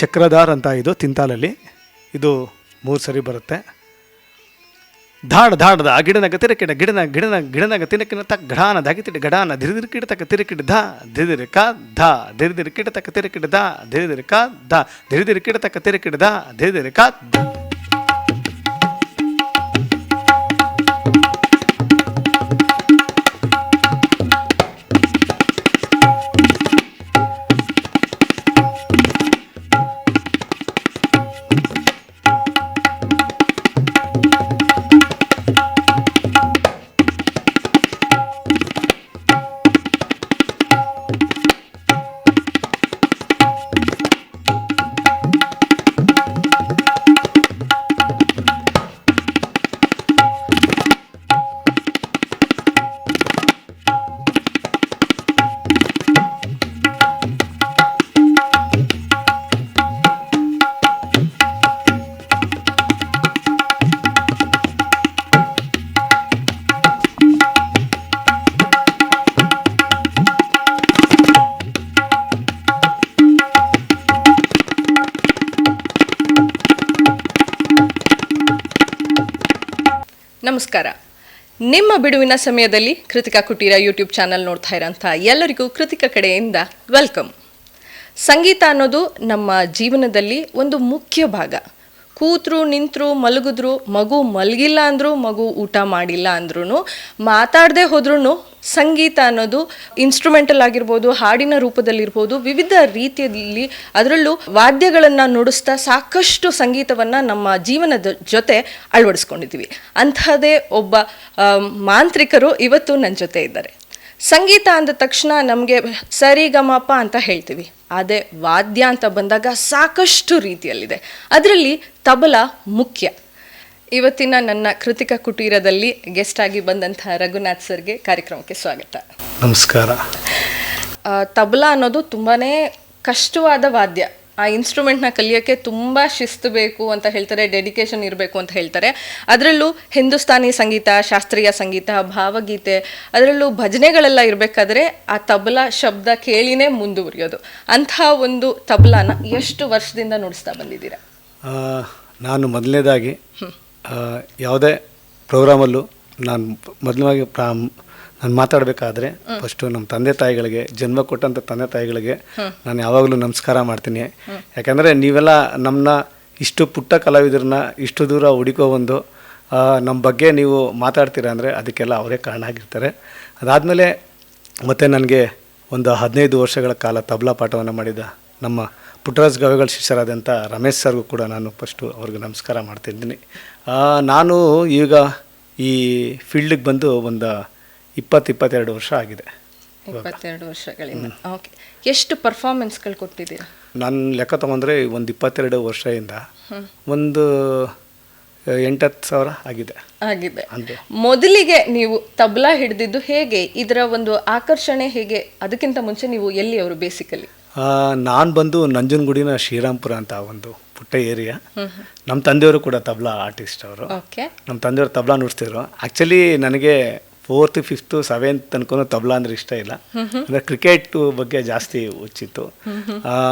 ಚಕ್ರಧಾರ್ ಅಂತ ಇದು ತಿಂತಾಲಲ್ಲಿ ಇದು 3 ಸರಿ ಬರುತ್ತೆ. ಧಾಡ್ ಧಾಡ್ದ ಆ ಗಿಡನಾಗ ತಿರಕಿಡ ಗಿಡನಾಗ ತಿನಕಿನ ತಕ್ಕ ಘಡಾನ ದಾಗಿತಿಡ ಗಡಾನ ಧಿರಿದಿರಿ ಕಿಡ ತಕ್ಕ ತಿರಕಿಡ ಧ ಧಿರಿದಿರಿ ಕ ಧ ಧಿರಿದಿರಿ ಕಿಡ ತಕ್ಕ ತಿರಕಿಡ ಧ ಧಿರಿದಿರಿ ಕ ಧ ಧಿರಿದಿರಿ ಕಿಡ ತಕ್ಕ ತಿರಕಿಡ ಧ ಧಿರಿದಿರಿ ಕ ಧ. ನಮಸ್ಕಾರ. ನಿಮ್ಮ ಬಿಡುವಿನ ಸಮಯದಲ್ಲಿ ಕೃತಿಕಾ ಕುಟೀರ ಯೂಟ್ಯೂಬ್ ಚಾನಲ್ ನೋಡ್ತಾ ಇರೋಂಥ ಎಲ್ಲರಿಗೂ ಕೃತಿಕಾ ಕಡೆಯಿಂದ ವೆಲ್ಕಮ್. ಸಂಗೀತ ಅನ್ನೋದು ನಮ್ಮ ಜೀವನದಲ್ಲಿ ಒಂದು ಮುಖ್ಯ ಭಾಗ. ಕೂತ್ರು ನಿಂತರು ಮಲಗಿದ್ರು, ಮಗು ಮಲಗಿಲ್ಲ ಅಂದರೂ, ಮಗು ಊಟ ಮಾಡಿಲ್ಲ ಅಂದ್ರೂ, ಮಾತಾಡದೆ ಹೋದ್ರೂ ಸಂಗೀತ ಅನ್ನೋದು ಇನ್ಸ್ಟ್ರೂಮೆಂಟಲ್ ಆಗಿರ್ಬೋದು, ಹಾಡಿನ ರೂಪದಲ್ಲಿರ್ಬೋದು, ವಿವಿಧ ರೀತಿಯಲ್ಲಿ ಅದರಲ್ಲೂ ವಾದ್ಯಗಳನ್ನು ನುಡಿಸ್ತಾ ಸಾಕಷ್ಟು ಸಂಗೀತವನ್ನು ನಮ್ಮ ಜೀವನದ ಜೊತೆ ಅಳವಡಿಸ್ಕೊಂಡಿದ್ದೀವಿ. ಅಂಥದ್ದೇ ಒಬ್ಬ ಮಾಂತ್ರಿಕರು ಇವತ್ತು ನನ್ನ ಜೊತೆ ಇದ್ದಾರೆ. ಸಂಗೀತ ಅಂದ ತಕ್ಷಣ ನಮಗೆ ಸರಿಗಮಪ ಅಂತ ಹೇಳ್ತೀವಿ. ಅದೇ ವಾದ್ಯ ಅಂತ ಬಂದಾಗ ಸಾಕಷ್ಟು ರೀತಿಯಲ್ಲಿದೆ. ಅದರಲ್ಲಿ ತಬಲಾ ಮುಖ್ಯ. ಇವತ್ತಿನ ನನ್ನ ಕೃತಿಕಾ ಕುಟೀರದಲ್ಲಿ ಗೆಸ್ಟ್ ಆಗಿ ಬಂದಂತಹ ರಘುನಾಥ್ ಸರ್ಗೆ ಕಾರ್ಯಕ್ರಮಕ್ಕೆ ಸ್ವಾಗತ. ನಮಸ್ಕಾರ. ತಬಲಾ ಅನ್ನೋದು ತುಂಬಾ ಕಷ್ಟವಾದ ವಾದ್ಯ. ಆ ಇನ್ಸ್ಟ್ರೂಮೆಂಟ್ನ ಕಲಿಯೋಕ್ಕೆ ತುಂಬ ಶಿಸ್ತು ಬೇಕು ಅಂತ ಹೇಳ್ತಾರೆ, ಡೆಡಿಕೇಶನ್ ಇರಬೇಕು ಅಂತ ಹೇಳ್ತಾರೆ. ಅದರಲ್ಲೂ ಹಿಂದೂಸ್ತಾನಿ ಸಂಗೀತ, ಶಾಸ್ತ್ರೀಯ ಸಂಗೀತ, ಭಾವಗೀತೆ, ಅದರಲ್ಲೂ ಭಜನೆಗಳೆಲ್ಲ ಇರಬೇಕಾದ್ರೆ ಆ ತಬಲಾ ಶಬ್ದ ಕೇಳಿನೇ ಮುಂದುವರಿಯೋದು. ಅಂಥ ಒಂದು ತಬಲಾನ ಎಷ್ಟು ವರ್ಷದಿಂದ ನುಡಿಸ್ತಾ ಬಂದಿದ್ದೀರಾ? ನಾನು ಮೊದಲನೇದಾಗಿ ಯಾವುದೇ ಪ್ರೋಗ್ರಾಮಲ್ಲೂ ನಾನು ಮಾತಾಡಬೇಕಾದ್ರೆ ಫಸ್ಟು ನಮ್ಮ ತಂದೆ ತಾಯಿಗಳಿಗೆ, ಜನ್ಮ ಕೊಟ್ಟಂಥ ತಂದೆ ತಾಯಿಗಳಿಗೆ ನಾನು ಯಾವಾಗಲೂ ನಮಸ್ಕಾರ ಮಾಡ್ತೀನಿ. ಯಾಕಂದರೆ ನೀವೆಲ್ಲ ನಮ್ಮನ್ನ ಇಷ್ಟು ಪುಟ್ಟ ಕಲಾವಿದರನ್ನ ಇಷ್ಟು ದೂರ ಹುಡುಕೋ ಒಂದು ನಮ್ಮ ಬಗ್ಗೆ ನೀವು ಮಾತಾಡ್ತೀರಾ ಅಂದರೆ ಅದಕ್ಕೆಲ್ಲ ಅವರೇ ಕಾರಣ ಆಗಿರ್ತಾರೆ. ಅದಾದಮೇಲೆ ಮತ್ತು ನನಗೆ ಒಂದು 15 ವರ್ಷಗಳ ಕಾಲ ತಬಲಾ ಪಾಠವನ್ನು ಮಾಡಿದ ನಮ್ಮ ಪುಟ್ಟರಾಜ ಗವಾಯಿಗಳ ಶಿಷ್ಯರಾದಂಥ ರಮೇಶ್ ಸರ್ಗೂ ಕೂಡ ನಾನು ಫಸ್ಟು ಅವ್ರಿಗೆ ನಮಸ್ಕಾರ ಮಾಡ್ತಿದ್ದೀನಿ. ನಾನು ಈಗ ಈ ಫೀಲ್ಡಿಗೆ ಬಂದು ಒಂದು 22 ವರ್ಷ ಆಗಿದೆ. 22 ವರ್ಷಗಳಿಂದ. ಓಕೆ. ಎಷ್ಟು ಪರ್ಫಾರ್ಮೆನ್ಸ್ಗಳು ಕೊಟ್ಟಿದ್ದೀರಾ? ನಾನು ಲೆಕ್ಕ ತೊಗೊಂಡ್ರೆ ಒಂದು 22 ವರ್ಷದಿಂದ ಒಂದು 8-10 ಸಾವಿರ ಆಗಿದೆ. ಮೊದಲಿಗೆ ನೀವು ತಬಲಾ ಹಿಡಿದಿದ್ದು ಹೇಗೆ? ಇದರ ಒಂದು ಆಕರ್ಷಣೆ ಹೇಗೆ? ಅದಕ್ಕಿಂತ ಮುಂಚೆ ನೀವು ಎಲ್ಲಿ ಅವರು ಬೇಸಿಕಲಿ? ನಾನು ಬಂದು ನಂಜನಗೂಡಿನ ಶ್ರೀರಾಮ್ಪುರ ಅಂತ ಒಂದು ಪುಟ್ಟ ಏರಿಯಾ. ನಮ್ಮ ತಂದೆಯವರು ಕೂಡ ತಬಲಾ ಆರ್ಟಿಸ್ಟ್ ಅವರು. ನಮ್ಮ ತಂದೆಯವರು ತಬಲಾ ನುಡಿಸ್ತಿದ್ರು. ಆ್ಯಕ್ಚುಲಿ ನನಗೆ 4th 5th 7th ತನಕ ತಬಲಾ ಅಂದರೆ ಇಷ್ಟ ಇಲ್ಲ. ಅಂದರೆ ಕ್ರಿಕೆಟ್ ಬಗ್ಗೆ ಜಾಸ್ತಿ ಹುಚ್ಚಿತ್ತು.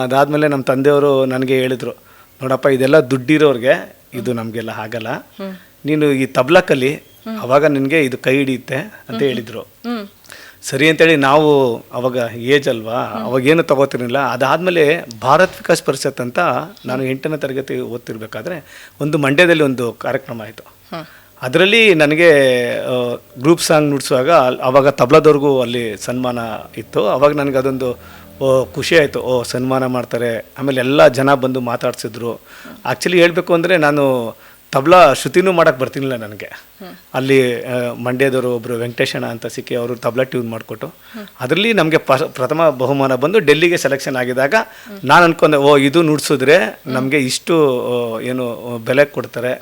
ಅದಾದಮೇಲೆ ನಮ್ಮ ತಂದೆಯವರು ನನಗೆ ಹೇಳಿದರು, ನೋಡಪ್ಪ ಇದೆಲ್ಲ ದುಡ್ಡಿರೋರಿಗೆ ಇದು ನಮಗೆಲ್ಲ ಆಗಲ್ಲ, ನೀನು ಈ ತಬಲಾ ಕಲಿ, ಅವಾಗ ನಿನಗೆ ಇದು ಕೈ ಹಿಡಿಯುತ್ತೆ ಅಂತ ಹೇಳಿದರು. ಸರಿ ಅಂತೇಳಿ ನಾವು ಅವಾಗ ಏಜ್ ಅಲ್ವಾ, ಅವಾಗೇನು ತಗೋತಿರಲಿಲ್ಲ. ಅದಾದಮೇಲೆ ಭಾರತ್ ವಿಕಾಸ್ ಪರಿಷತ್ ಅಂತ ನಾನು 8ನೇ ತರಗತಿ ಓದ್ತಿರ್ಬೇಕಾದ್ರೆ ಒಂದು ಮಂಡ್ಯದಲ್ಲಿ ಒಂದು ಕಾರ್ಯಕ್ರಮ ಆಯಿತು. ಅದರಲ್ಲಿ ನನಗೆ ಗ್ರೂಪ್ ಸಾಂಗ್ ನುಡಿಸುವಾಗ ಆವಾಗ ತಬಲಾದವ್ರಿಗೂ ಅಲ್ಲಿ ಸನ್ಮಾನ ಇತ್ತು. ಆವಾಗ ನನಗೆ ಅದೊಂದು ಖುಷಿ ಆಯಿತು, ಸನ್ಮಾನ ಮಾಡ್ತಾರೆ. ಆಮೇಲೆ ಎಲ್ಲ ಜನ ಬಂದು ಮಾತಾಡ್ಸಿದ್ರು. ಆ್ಯಕ್ಚುಲಿ ಹೇಳಬೇಕು ಅಂದರೆ ನಾನು ತಬಲಾ ಶ್ರುತಿನೂ ಮಾಡೋಕ್ಕೆ ಬರ್ತಿರಲಿಲ್ಲ ನನಗೆ. ಅಲ್ಲಿ ಮಂಡ್ಯದವರು ಒಬ್ಬರು ವೆಂಕಟೇಶಣ್ಣ ಅಂತ ಸಿಕ್ಕಿ ಅವರು ತಬಲಾ ಟ್ಯೂನ್ ಮಾಡಿಕೊಟ್ಟು ಅದರಲ್ಲಿ ನಮಗೆ ಪ್ರಥಮ ಬಹುಮಾನ ಬಂದು ಡೆಲ್ಲಿಗೆ ಸೆಲೆಕ್ಷನ್ ಆಗಿದಾಗ ನಾನು ಅಂದ್ಕೊಂಡೆ, ಇದು ನುಡಿಸಿದ್ರೆ ನಮಗೆ ಇಷ್ಟು ಏನು ಬೆಲೆ ಕೊಡ್ತಾರೆ,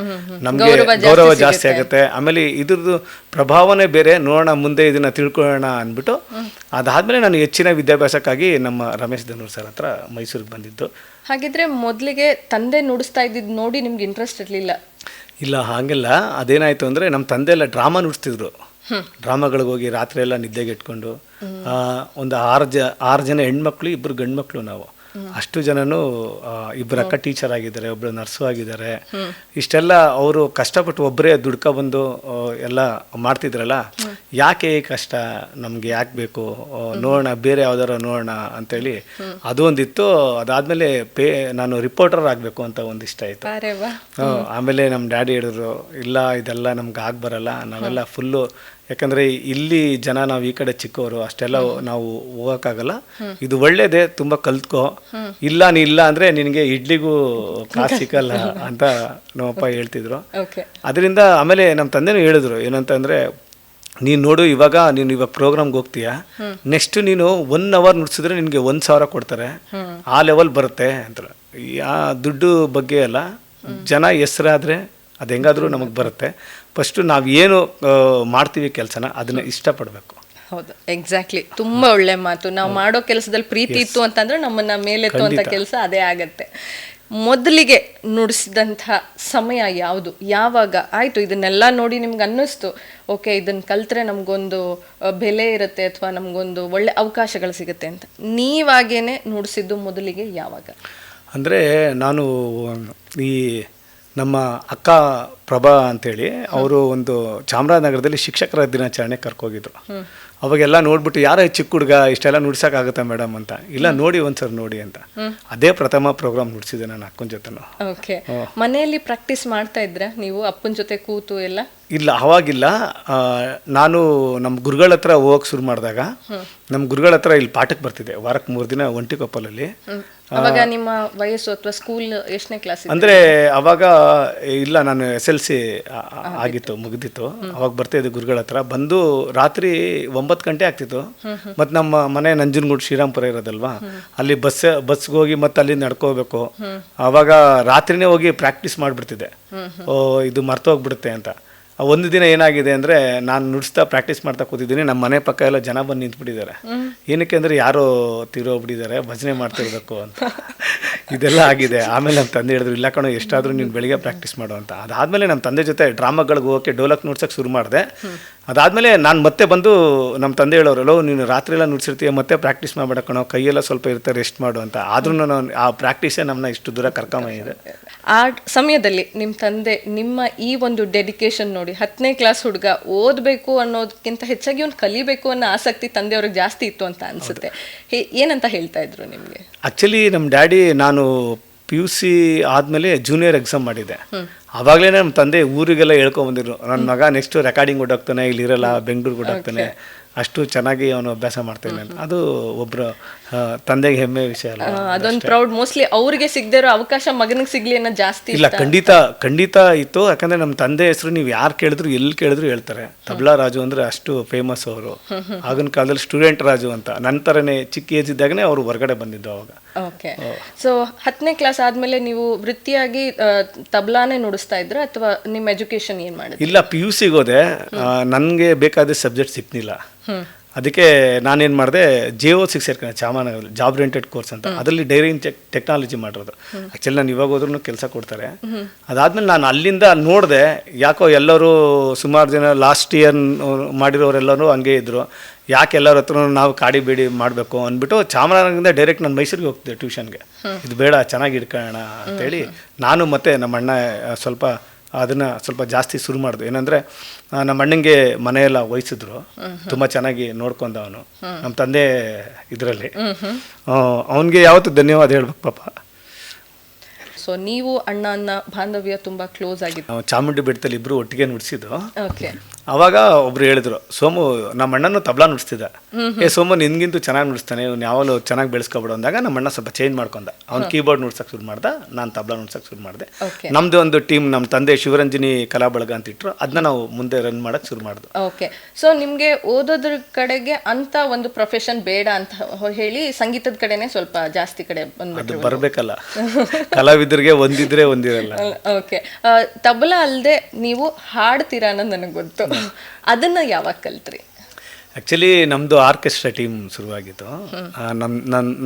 ನಮಗೆ ಗೌರವ ಜಾಸ್ತಿ ಆಗುತ್ತೆ, ಆಮೇಲೆ ಇದ್ರದ್ದು ಪ್ರಭಾವನೇ ಬೇರೆ, ನೋಡೋಣ ಮುಂದೆ ಇದನ್ನು ತಿಳ್ಕೊಳ್ಳೋಣ ಅಂದ್ಬಿಟ್ಟು ಅದಾದಮೇಲೆ ನಾನು ಹೆಚ್ಚಿನ ವಿದ್ಯಾಭ್ಯಾಸಕ್ಕಾಗಿ ನಮ್ಮ ರಮೇಶ್ ಧನೂರ್ ಸರ್ ಹತ್ರ ಮೈಸೂರಿಗೆ ಬಂದಿದ್ದು. ಹಾಗಿದ್ರೆ ಮೊದಲಿಗೆ ತಂದೆ ನುಡಿಸ್ತಾ ಇದ್ದಿದ್ದು ನೋಡಿ ನಿಮ್ಗೆ ಇಂಟ್ರೆಸ್ಟ್ ಇರಲಿಲ್ಲ? ಇಲ್ಲ, ಹಾಗೆಲ್ಲ. ಅದೇನಾಯಿತು ಅಂದರೆ ನಮ್ಮ ತಂದೆ ಎಲ್ಲ ಡ್ರಾಮಾ ನುಡಿಸ್ತಿದ್ರು. ಡ್ರಾಮಾಗಳಿಗೆ ಹೋಗಿ ರಾತ್ರಿ ಎಲ್ಲ ನಿದ್ದೆಗೆ ಇಟ್ಕೊಂಡು ಒಂದು 6 ಜನ ಹೆಣ್ಮಕ್ಳು 2 ಗಂಡು ಮಕ್ಕಳು ನಾವು ಅಷ್ಟು ಜನನು ಇಬ್ಬರು ಅಕ್ಕ ಟೀಚರ್ ಆಗಿದ್ದಾರೆ, ಒಬ್ಬರು ನರ್ಸು ಆಗಿದ್ದಾರೆ. ಇಷ್ಟೆಲ್ಲ ಅವರು ಕಷ್ಟಪಟ್ಟು ಒಬ್ಬರೇ ದುಡ್ಕೊಬಂದು ಎಲ್ಲ ಮಾಡ್ತಿದ್ರಲ್ಲ, ಯಾಕೆ ಈ ಕಷ್ಟ ನಮಗೆ ಯಾಕೆ ಬೇಕು, ನೋಡೋಣ ಬೇರೆ ಯಾವ್ದಾರ ನೋಡೋಣ ಅಂತೇಳಿ ಅದು ಒಂದಿತ್ತು. ಅದಾದಮೇಲೆ ನಾನು ರಿಪೋರ್ಟರ್ ಆಗಬೇಕು ಅಂತ ಒಂದಿಷ್ಟ ಆಯಿತು. ಆಮೇಲೆ ನಮ್ಮ ಡ್ಯಾಡಿ ಹೇಳಿದ್ರು, ಇಲ್ಲ ಇದೆಲ್ಲ ನಮ್ಗೆ ಆಗಿ ಬರಲ್ಲ, ನಾವೆಲ್ಲ ಫುಲ್ಲು, ಯಾಕಂದರೆ ಇಲ್ಲಿ ಜನ ನಾವು ಈ ಕಡೆ ಚಿಕ್ಕವರು, ಅಷ್ಟೆಲ್ಲ ನಾವು ಹೋಗೋಕ್ಕಾಗಲ್ಲ, ಇದು ಒಳ್ಳೇದೇ, ತುಂಬ ಕಲ್ತ್ಕೋ, ಇಲ್ಲ ನೀ ಇಲ್ಲ ಅಂದರೆ ನಿನಗೆ ಇಡ್ಲಿಗೂ ಕಾಸು ಸಿಕ್ಕಲ್ಲ ಅಂತ ನಮ್ಮಪ್ಪ ಹೇಳ್ತಿದ್ರು. ಅದರಿಂದ ಆಮೇಲೆ ನಮ್ಮ ತಂದೆನೂ ಹೇಳಿದ್ರು ಏನಂತಂದರೆ, ನೀನು ನೋಡು ನೀನು ಇವಾಗ ಪ್ರೋಗ್ರಾಮ್ಗೆ ಹೋಗ್ತೀಯಾ, ನೆಕ್ಸ್ಟ್ ನೀನು 1 hour ನುಡ್ಸಿದ್ರೆ ನಿನಗೆ 1,000 ಕೊಡ್ತಾರೆ, ಆ ಲೆವೆಲ್ ಬರುತ್ತೆ ಅಂತ. ಆ ದುಡ್ಡು ಬಗ್ಗೆ ಅಲ್ಲ, ಜನ ಹೆಸರಾದರೆ ಅದು ಹೆಂಗಾದರೂ ನಮಗೆ ಬರುತ್ತೆ. ಫಸ್ಟು ನಾವು ಏನು ಮಾಡ್ತೀವಿ ಕೆಲಸನ ಅದನ್ನ ಇಷ್ಟಪಡಬೇಕು. ಹೌದು, ಎಕ್ಸಾಕ್ಟ್ಲಿ. ತುಂಬ ಒಳ್ಳೆ ಮಾತು. ನಾವು ಮಾಡೋ ಕೆಲಸದಲ್ಲಿ ಪ್ರೀತಿ ಇತ್ತು ಅಂತಂದ್ರೆ ನಮ್ಮನ್ನ ಮೇಲೆತ್ತುವಂಥ ಕೆಲಸ ಅದೇ ಆಗತ್ತೆ. ಮೊದಲಿಗೆ ನುಡಿಸಿದಂಥ ಸಮಯ ಯಾವುದು, ಯಾವಾಗ ಆಯಿತು ಇದನ್ನೆಲ್ಲ ನೋಡಿ ನಿಮ್ಗೆ ಅನ್ನಿಸ್ತು ಓಕೆ ಇದನ್ನು ಕಲ್ತ್ರೆ ನಮಗೊಂದು ಬೆಲೆ ಇರುತ್ತೆ ಅಥವಾ ನಮಗೊಂದು ಒಳ್ಳೆ ಅವಕಾಶಗಳು ಸಿಗುತ್ತೆ ಅಂತ, ನೀವಾಗೇನೆ ನುಡಿಸಿದ್ದು ಮೊದಲಿಗೆ ಯಾವಾಗ? ಅಂದರೆ ನಾನು ಈ ನಮ್ಮ ಅಕ್ಕ ಪ್ರಭಾ ಅಂತೇಳಿ ಅವರು ಒಂದು ಚಾಮರಾಜನಗರದಲ್ಲಿ ಶಿಕ್ಷಕರ ದಿನಾಚರಣೆ ಕರ್ಕೋಗಿದ್ರು. ಅವಾಗೆಲ್ಲ ನೋಡ್ಬಿಟ್ಟು, ಯಾರೋ ಚಿಕ್ಕ ಹುಡುಗ ಇಷ್ಟೆಲ್ಲ ನುಡ್ಸೋಕ್ಕಾಗುತ್ತಾ ಮೇಡಮ್ ಅಂತ, ಇಲ್ಲ ನೋಡಿ ಒಂದ್ಸರಿ ನೋಡಿ ಅಂತ, ಅದೇ ಪ್ರಥಮ ಪ್ರೋಗ್ರಾಮ್ ನುಡ್ಸಿದ್ದೆ ನಾನು ಅಕ್ಕನ ಜೊತೆನೂ. ಓಕೆ, ಮನೆಯಲ್ಲಿ ಪ್ರಾಕ್ಟೀಸ್ ಮಾಡ್ತಾ ಇದ್ರ ನೀವು ಅಪ್ಪನ ಜೊತೆ ಕೂತು ಎಲ್ಲ? ಇಲ್ಲ, ಅವಾಗಿಲ್ಲ. ನಾನು ನಮ್ಮ ಗುರುಗಳ ಹತ್ರ ಹೋಗಕ್ಕೆ ಶುರು ಮಾಡಿದಾಗ, ನಮ್ಮ ಗುರುಗಳ ಹತ್ರ ಇಲ್ಲಿ ಪಾಠಕ್ಕೆ ಬರ್ತಿದ್ದೆ ವಾರಕ್ಕೆ 3 ದಿನ ಒಂಟಿಕೊಪ್ಪಲಲ್ಲಿ. ಅವಾಗ ನಿಮ್ಮ ವಯಸ್ಸು ಅಥವಾ ಸ್ಕೂಲ್ ಎಷ್ಟನೇ ಕ್ಲಾಸ್? ಅಂದರೆ ಅವಾಗ ಇಲ್ಲ, ನಾನು SLC ಆಗಿತ್ತು, ಮುಗಿದಿತ್ತು. ಅವಾಗ ಬರ್ತಾಯಿದ್ದೆ ಗುರುಗಳ ಹತ್ರ. ಬಂದು ರಾತ್ರಿ 9 ಗಂಟೆ ಆಗ್ತಿತ್ತು. ಮತ್ತು ನಮ್ಮ ಮನೆ ನಂಜನಗೂಡು ಶ್ರೀರಾಮ್ಪುರ ಇರೋದಲ್ವಾ, ಅಲ್ಲಿ ಬಸ್ಗೆ ಹೋಗಿ ಮತ್ತೆ ಅಲ್ಲಿ ನಡ್ಕೋಬೇಕು. ಅವಾಗ ರಾತ್ರಿನೇ ಹೋಗಿ ಪ್ರಾಕ್ಟೀಸ್ ಮಾಡಿಬಿಡ್ತಿದ್ದೆ, ಇದು ಮರ್ತೋಗ್ಬಿಡುತ್ತೆ ಅಂತ. ಒಂದು ದಿನ ಏನಾಗಿದೆ ಅಂದರೆ, ನಾನು ನುಡಿಸ್ತಾ ಪ್ರಾಕ್ಟೀಸ್ ಮಾಡ್ತಾ ಕೂತಿದ್ದೀನಿ, ನಮ್ಮ ಮನೆ ಪಕ್ಕ ಎಲ್ಲ ಜನ ಬಂದು ನಿಂತ್ಬಿಟ್ಟಿದ್ದಾರೆ. ಏನಕ್ಕೆ ಅಂದರೆ ಯಾರೋ ತೀರೋಗ್ಬಿಟ್ಟಿದ್ದಾರೆ, ಭಜನೆ ಮಾಡ್ತಿರ್ಬೇಕು ಅಂತ. ಇದೆಲ್ಲ ಆಗಿದೆ. ಆಮೇಲೆ ನಮ್ಮ ತಂದೆ ಹೇಳಿದ್ರು, ಇಲ್ಲ ಕಣೋ ಎಷ್ಟಾದರೂ ನೀನು ಬೆಳಿಗ್ಗೆ ಪ್ರಾಕ್ಟೀಸ್ ಮಾಡು ಅಂತ. ಅದಾದಮೇಲೆ ನಮ್ಮ ತಂದೆ ಜೊತೆ ಡ್ರಾಮಾಗಳಿಗೆ ಹೋಗೋಕ್ಕೆ ಡೋಲಕ್ ನುಡ್ಸೋಕ್ಕೆ ಶುರು ಮಾಡಿದೆ. ಅದಾದಮೇಲೆ ನಾನು ಮತ್ತೆ ಬಂದು ನಮ್ಮ ತಂದೆ ಹೇಳೋರಲ್ಲೋ, ನೀನು ರಾತ್ರಿ ಎಲ್ಲ ನುಡ್ಸಿರ್ತೀಯ, ಮತ್ತೆ ಪ್ರಾಕ್ಟೀಸ್ ಮಾಡಬೇಡ ಕಣೋ, ಕೈಯೆಲ್ಲ ಸ್ವಲ್ಪ ಇರುತ್ತೆ, ರೆಸ್ಟ್ ಮಾಡು ಅಂತ. ಆದ್ರೂ ನಾನು ಆ ಪ್ರಾಕ್ಟೀಸೇ ನಮ್ಮನ್ನ ಇಷ್ಟು ದೂರ ಕರ್ಕೊಂಬಂದಿದೆ. ಆ ಸಮಯದಲ್ಲಿ ನಿಮ್ಮ ತಂದೆ ನಿಮ್ಮ ಈ ಒಂದು ಡೆಡಿಕೇಶನ್ ನೋಡಿ, 10ನೇ ಕ್ಲಾಸ್ ಹುಡುಗ ಓದಬೇಕು ಅನ್ನೋದಕ್ಕಿಂತ ಹೆಚ್ಚಾಗಿ ಅವ್ನು ಕಲಿಬೇಕು ಅನ್ನೋ ಆಸಕ್ತಿ ತಂದೆಯವ್ರಿಗೆ ಜಾಸ್ತಿ ಇತ್ತು ಅಂತ ಅನ್ಸುತ್ತೆ. ಏನಂತ ಹೇಳ್ತಾ ಇದ್ರು ನಿಮಗೆ? ಆ್ಯಕ್ಚುಲಿ ನಮ್ಮ ಡ್ಯಾಡಿ, ನಾನು PUC ಆದಮೇಲೆ ಜೂನಿಯರ್ ಎಕ್ಸಾಮ್ ಮಾಡಿದ್ದೆ. ಆವಾಗಲೇ ನಮ್ಮ ತಂದೆ ಊರಿಗೆಲ್ಲ ಹೇಳ್ಕೊಂಬಂದಿದ್ರು, ನನ್ನ ಮಗ ನೆಕ್ಸ್ಟ್ ರೆಕಾರ್ಡಿಂಗ್ ಓಡೋಗ್ತಾನೆ, ಇಲ್ಲಿರಲ್ಲ, ಬೆಂಗಳೂರಿಗೆ ಓಡೋಗ್ತಾನೆ, ಅಷ್ಟು ಚೆನ್ನಾಗಿ ಅವನು ಅಭ್ಯಾಸ ಮಾಡ್ತಾನೆ ಅಂತ. ಅದು ಒಬ್ಬರು ತಂದೆಗೆ ಹೆಮ್ಮೆ ವಿಷಯ ಅಲ್ಲ, ಅದೊಂದು ಪ್ರೌಡ್. ಮೋಸ್ಟ್ಲಿ ಅವ್ರಿಗೆ ಸಿಗದೇ ಇರೋ ಅವಕಾಶ ಮಗನಿಗೆ ಸಿಗ್ಲಿ ಅನ್ನೋ ಜಾಸ್ತಿ ಇಲ್ಲ, ಖಂಡಿತ ಇತ್ತು. ಯಾಕಂದ್ರೆ ನಮ್ಮ ತಂದೆ ಹೆಸರು ನೀವು ಯಾರು ಕೇಳಿದ್ರು, ಎಲ್ಲಿ ಕೇಳಿದ್ರು ಹೇಳ್ತಾರೆ. ತಬಲಾ ರಾಜು ಅಂದ್ರೆ ಅಷ್ಟು ಫೇಮಸ್ ಅವರು. ಆಗಿನ ಕಾಲದಲ್ಲಿ ಸ್ಟೂಡೆಂಟ್ ರಾಜು ಅಂತ. ನನ್ನ ಥರನೇ ಚಿಕ್ಕ ಏಜ್ ಇದ್ದಾಗನೇ ಅವರು ಹೊರಗಡೆ ಬಂದಿದ್ದು ಅವಾಗ. ಓಕೆ, ಸೊ 10ನೇ ಕ್ಲಾಸ್ ಆದ್ಮೇಲೆ ನೀವು ವೃತ್ತಿಯಾಗಿ ತಬಲಾನೇ ನುಡಿಸ್ತಾ ಇದ್ರ ಅಥವಾ ನಿಮ್ಮ ಎಜುಕೇಶನ್ ಏನ್ ಮಾಡಿದ್ರಿ? ಇಲ್ಲ, PUCಗೆ ಹೋದೆ. ನನಗೆ ಬೇಕಾದ ಸಬ್ಜೆಕ್ಟ್ ಸಿಕ್ನಿಲ್ಲ. ಅದಕ್ಕೆ ನಾನೇನು ಮಾಡಿದೆ, JO6 ಸೇರ್ಕೊಂಡೆ, ಚಾಮರಾಜನಗರದಲ್ಲಿ ಜಾಬ್ ರೆಂಟೆಡ್ ಕೋರ್ಸ್ ಅಂತ. ಅದರಲ್ಲಿ ಡೈರಿಂಗ್ ಟೆಕ್ನಾಲಜಿ ಮಾಡಿರೋದು. ಆ್ಯಕ್ಚುಲಿ ನಾನು ಇವಾಗ ಹೋದ್ರೂ ಕೆಲಸ ಕೊಡ್ತಾರೆ. ಅದಾದಮೇಲೆ ನಾನು ಅಲ್ಲಿಂದ ನೋಡಿದೆ, ಯಾಕೋ ಎಲ್ಲರೂ ಸುಮಾರು ಜನ ಲಾಸ್ಟ್ ಇಯರ್ ಮಾಡಿರೋರೆಲ್ಲರೂ ಹಂಗೆ ಇದ್ದರು, ಯಾಕೆ ಎಲ್ಲರ ಹತ್ರ ನಾವು ಕಾಡಿ ಬೇಡಿ ಮಾಡಬೇಕು ಅಂದ್ಬಿಟ್ಟು ಚಾಮರಾಜನಗರದಿಂದ ಡೈರೆಕ್ಟ್ ನಾನು ಮೈಸೂರಿಗೆ ಹೋಗ್ತಿದ್ದೆ ಟ್ಯೂಷನ್ಗೆ. ಇದು ಬೇಡ, ಚೆನ್ನಾಗಿ ಇಟ್ಕೊಳ್ಳೋಣ ಅಂತೇಳಿ ನಾನು ಮತ್ತು ನಮ್ಮ ಅಣ್ಣ ಅದನ್ನು ಸ್ವಲ್ಪ ಜಾಸ್ತಿ ಶುರು ಮಾಡಿದ್ವು. ಏನಂದರೆ ನಮ್ಮ ಅಣ್ಣಂಗೆ ಮನೆಯೆಲ್ಲ ವಹಿಸಿದ್ರು, ತುಂಬ ಚೆನ್ನಾಗಿ ನೋಡ್ಕೊಂಡವನು ನಮ್ಮ ತಂದೆ ಇದರಲ್ಲಿ. ಅವನಿಗೆ ಯಾವತ್ತೂ ಧನ್ಯವಾದ ಹೇಳ್ಬೇಕು ಪಾಪ. ಸೊ ನೀವು ಅಣ್ಣ ಬಾಂಧವ್ಯ ತುಂಬ ಕ್ಲೋಸ್ ಆಗಿತ್ತು. ಚಾಮುಂಡಿ ಬೆಟ್ಟದಲ್ಲಿ ಇಬ್ಬರು ಒಟ್ಟಿಗೆ ನುಡಿಸಿದ್ದು. ಓಕೆ, ಅವಾಗ ಒಬ್ರು ಹೇಳಿದ್ರು, ಸೋಮು ನಮ್ಮ ಅಣ್ಣನೂ ತಬಲಾ ನುಡಿಸ್ತಿದ್ದ, ಸೋಮು ನಿನ್ಗಿಂತೂ ಚೆನ್ನಾಗಿ ನುಡಿಸ್ತಾನೆ, ಇವ್ನು ಯಾವಾಗಲೂ ಚೆನ್ನಾಗಿ ಬೆಳೆಸ್ಕೊಬಿಡು ಅಂದಾಗ ನಮ್ಮ ಅಣ್ಣ ಸ್ವಲ್ಪ ಚೇಂಜ್ ಮಾಡ್ಕೊಂಡ. ಅವ್ನು ಕೀಬೋರ್ಡ್ ನುಡ್ಸಕ್ಕೆ ಶುರು ಮಾಡ್ದ, ನಾನು ತಬಲಾ ನುಡ್ಸಕ್ಕೆ ಶುರು ಮಾಡಿದೆ. ನಮ್ಮದು ಒಂದು ಟೀಮ್, ನಮ್ಮ ತಂದೆ ಶಿವರಂಜನಿ ಕಲಾ ಬಳಗ ಅಂತ ಇಟ್ಟರು, ಅದನ್ನ ನಾವು ಮುಂದೆ ರನ್ ಮಾಡಕ್ಕೆ ಶುರು ಮಾಡಿದ್ವಿ. ಓಕೆ, ಸೊ ನಿಮಗೆ ಓದೋದ್ರ ಕಡೆಗೆ ಅಂತ ಒಂದು ಪ್ರೊಫೆಷನ್ ಬೇಡ ಅಂತ ಹೇಳಿ ಸಂಗೀತದ ಕಡೆನೆ ಸ್ವಲ್ಪ ಜಾಸ್ತಿ ಕಡೆ ಬಂದ್ಬಿಟ್ಟು. ಅದು ಬರಬೇಕಲ್ಲ, ಕಲಾವಿದರಿಗೆ ಒಂದಿದ್ರೆ ಒಂದಿರಲ್ಲ. ಓಕೆ, ತಬಲಾ ಅಲ್ಲದೆ ನೀವು ಹಾಡ್ತೀರಾ ಅನ್ನೋದು ನನಗೆ ಗೊತ್ತು. ಅದನ್ನ ಯಾವಾಗ ಕಲ್ತ್ರಿ? ಆ್ಯಕ್ಚುಲಿ ನಮ್ಮದು ಆರ್ಕೆಸ್ಟ್ರಾ ಟೀಮ್ ಶುರುವಾಗಿತ್ತು.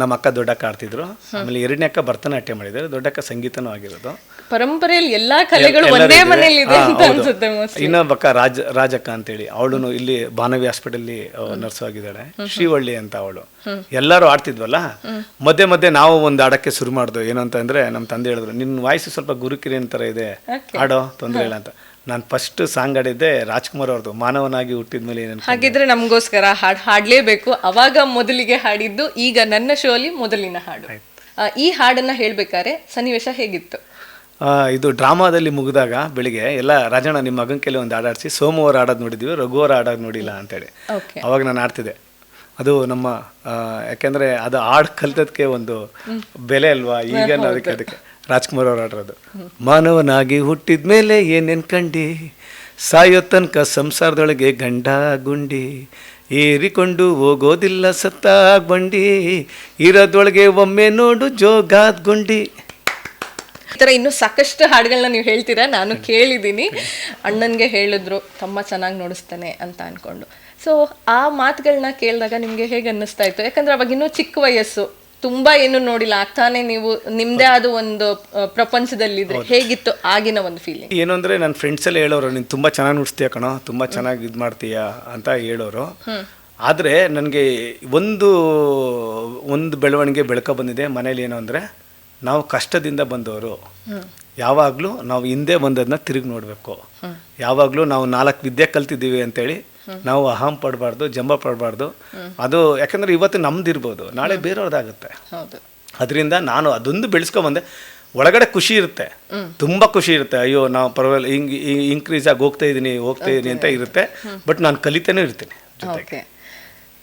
ನಮ್ಮ ಅಕ್ಕ ದೊಡ್ಡಕ್ಕ ಆಡ್ತಿದ್ರು, ಆಮೇಲೆ ಎರಡನೇ ಅಕ್ಕ ಭರತನಾಟ್ಯ ಮಾಡಿದ್ದಾರೆ, ದೊಡ್ಡಕ್ಕ ಸಂಗೀತನೂ ಆಗಿರೋದು. ಪರಂಪರೆಯಲ್ಲಿ ಎಲ್ಲಾ ಕಲೆಗಳು ಒಂದೇ ಮನೆಯಲ್ಲಿ ಇದೆ ಅಂತ ಅನ್ಸುತ್ತೆ mostly. ಇನ್ನೊಬ್ಬಕ್ಕ ರಾಜಕ್ಕ ಅಂತೇಳಿ ಅವಳು ಇಲ್ಲಿ ಬಾನವಿ ಹಾಸ್ಪಿಟಲ್ಲಿ ನರ್ಸ್ ಆಗಿದ್ದಾಳೆ, ಶ್ರೀವಳ್ಳಿ ಅಂತ ಅವಳು. ಎಲ್ಲರೂ ಆಡ್ತಿದ್ವಲ್ಲ, ಮಧ್ಯೆ ಮಧ್ಯೆ ನಾವು ಒಂದು ಆಡಕ್ಕೆ ಶುರು ಮಾಡ್ದು. ಏನು ಅಂತಂದ್ರೆ ನಮ್ಮ ತಂದೆ ಹೇಳಿದ್ರು, ನಿನ್ನ ವಾಯ್ಸ್ ಸ್ವಲ್ಪ ಗುರುಕಿರಿಯನ್ ಥರ ಇದೆ, ಆಡೋ, ತೊಂದರೆ ಇಲ್ಲ ಅಂತ. ನಾನು ಫಸ್ಟ್ ಸಾಂಗ್ ಆಡಿದ್ದೆ ರಾಜ್ಕುಮಾರ್ ಅವ್ರದ್ದು, ಮಾನವನಾಗಿ ಹುಟ್ಟಿದ ಮೇಲೆ ಏನೇನು. ಹಾಗಿದ್ರೆ ನಮಗೋಸ್ಕರ ಹಾಡ್ಲೇಬೇಕು. ಅವಾಗ ಮೊದಲಿಗೆ ಹಾಡಿದ್ದು, ಈಗ ನನ್ನ ಶೋ ಅಲ್ಲಿ ಮೊದಲಿನ ಹಾಡು. ಈ ಹಾಡನ್ನ ಹೇಳ್ಬೇಕಾದ್ರೆ ಸನ್ನಿವೇಶ ಹೇಗಿತ್ತು? ಇದು ಡ್ರಾಮಾದಲ್ಲಿ ಮುಗಿದಾಗ ಬೆಳಿಗ್ಗೆ ಎಲ್ಲ ರಾಜಣ್ಣ ನಿಮ್ಮ ಮಗನ ಕೆಲ ಒಂದು ಹಾಡಾಡಿಸಿ, ಸೋಮವಾರ ಆಡೋದು ನೋಡಿದ್ವಿ, ರಘುವಾರ ಆಡೋದು ನೋಡಿಲ್ಲ ಅಂತೇಳಿ. ಅವಾಗ ನಾನು ಆಡ್ತಿದ್ದೆ. ಅದು ನಮ್ಮ ಯಾಕೆಂದರೆ ಅದು ಹಾಡು ಕಲ್ತದಕ್ಕೆ ಒಂದು ಬೆಲೆ ಅಲ್ವಾ ಈಗ. ಅದಕ್ಕೆ ರಾಜ್ಕುಮಾರ್ ಅವ್ರು ಆಡಿರೋದು, ಮಾನವನಾಗಿ ಹುಟ್ಟಿದ ಮೇಲೆ ಏನೇನು ಕಂಡಿ, ಸಾಯೋ ತನಕ ಸಂಸಾರದೊಳಗೆ ಗಂಡ ಗುಂಡಿ, ಏರಿಕೊಂಡು ಹೋಗೋದಿಲ್ಲ ಸತ್ತಾಗ್ ಬಂಡಿ, ಇರೋದೊಳಗೆ ಒಮ್ಮೆ ನೋಡು ಜೋಗಾದ್ ಗುಂಡಿ. ಈ ಥರ ಇನ್ನೂ ಸಾಕಷ್ಟು ಹಾಡುಗಳನ್ನ ನೀವು ಹೇಳ್ತೀರಾ, ನಾನು ಕೇಳಿದ್ದೀನಿ. ಅಣ್ಣನಿಗೆ ಹೇಳಿದ್ರು ತಮ್ಮ ಚೆನ್ನಾಗಿ ನುಡಿಸ್ತಾನೆ ಅಂತ ಅನ್ಕೊಂಡು. ಸೊ ಆ ಮಾತುಗಳನ್ನ ಕೇಳಿದಾಗ ನಿಮಗೆ ಹೇಗೆ ಅನ್ನಿಸ್ತಾ ಇತ್ತು? ಯಾಕಂದ್ರೆ ಅವಾಗ ಇನ್ನೂ ಚಿಕ್ಕ ವಯಸ್ಸು, ತುಂಬಾ ಏನು ನೋಡಿಲ್ಲ, ಆಗ್ತಾನೆ ನೀವು ನಿಮ್ದೇ ಆದ ಒಂದು ಪ್ರಪಂಚದಲ್ಲಿದ್ರೆ ಹೇಗಿತ್ತು ಆಗಿನ ಒಂದು ಫೀಲಿಂಗ್? ಏನು ಅಂದರೆ ನನ್ನ ಫ್ರೆಂಡ್ಸ್ ಎಲ್ಲ ಹೇಳೋರು, ನೀನು ತುಂಬ ಚೆನ್ನಾಗಿ ನುಡಿಸ್ತೀಯ ಕಣೋ, ತುಂಬ ಚೆನ್ನಾಗಿ ಇದು ಮಾಡ್ತೀಯ ಅಂತ ಹೇಳೋರು. ಆದರೆ ನನಗೆ ಒಂದು ಬೆಳವಣಿಗೆ ಬೆಳ್ಕೊ ಬಂದಿದೆ ಮನೇಲಿ. ಏನು ಅಂದರೆ, ನಾವು ಕಷ್ಟದಿಂದ ಬಂದವರು, ಯಾವಾಗಲೂ ನಾವು ಹಿಂದೆ ಬಂದದನ್ನ ತಿರುಗಿ ನೋಡಬೇಕು. ಯಾವಾಗಲೂ ನಾವು 4 ವಿದ್ಯೆ ಕಲ್ತಿದ್ದೀವಿ ಅಂತೇಳಿ ನಾವು ಅಹಂ ಪಡಬಾರ್ದು, ಜಂಬ ಪಡಬಾರ್ದು. ಅದು ಯಾಕಂದರೆ ಇವತ್ತು ನಮ್ದಿರ್ಬೋದು, ನಾಳೆ ಬೇರೆಯವ್ರದ್ದಾಗುತ್ತೆ. ಅದರಿಂದ ನಾನು ಅದೊಂದು ಬೆಳೆಸ್ಕೊಂಬಂದೆ. ಒಳಗಡೆ ಖುಷಿ ಇರುತ್ತೆ, ತುಂಬ ಖುಷಿ ಇರುತ್ತೆ. ಅಯ್ಯೋ ನಾವು ಪರವಾಗಿಲ್ಲ, ಹಿಂಗೆ ಇನ್ಕ್ರೀಸ್ ಆಗಿ ಹೋಗ್ತಾ ಇದ್ದೀನಿ ಅಂತ ಇರುತ್ತೆ. ಬಟ್ ನಾನು ಕಲಿತಾನೆ ಇರ್ತೀನಿ ಜೊತೆಗೆ.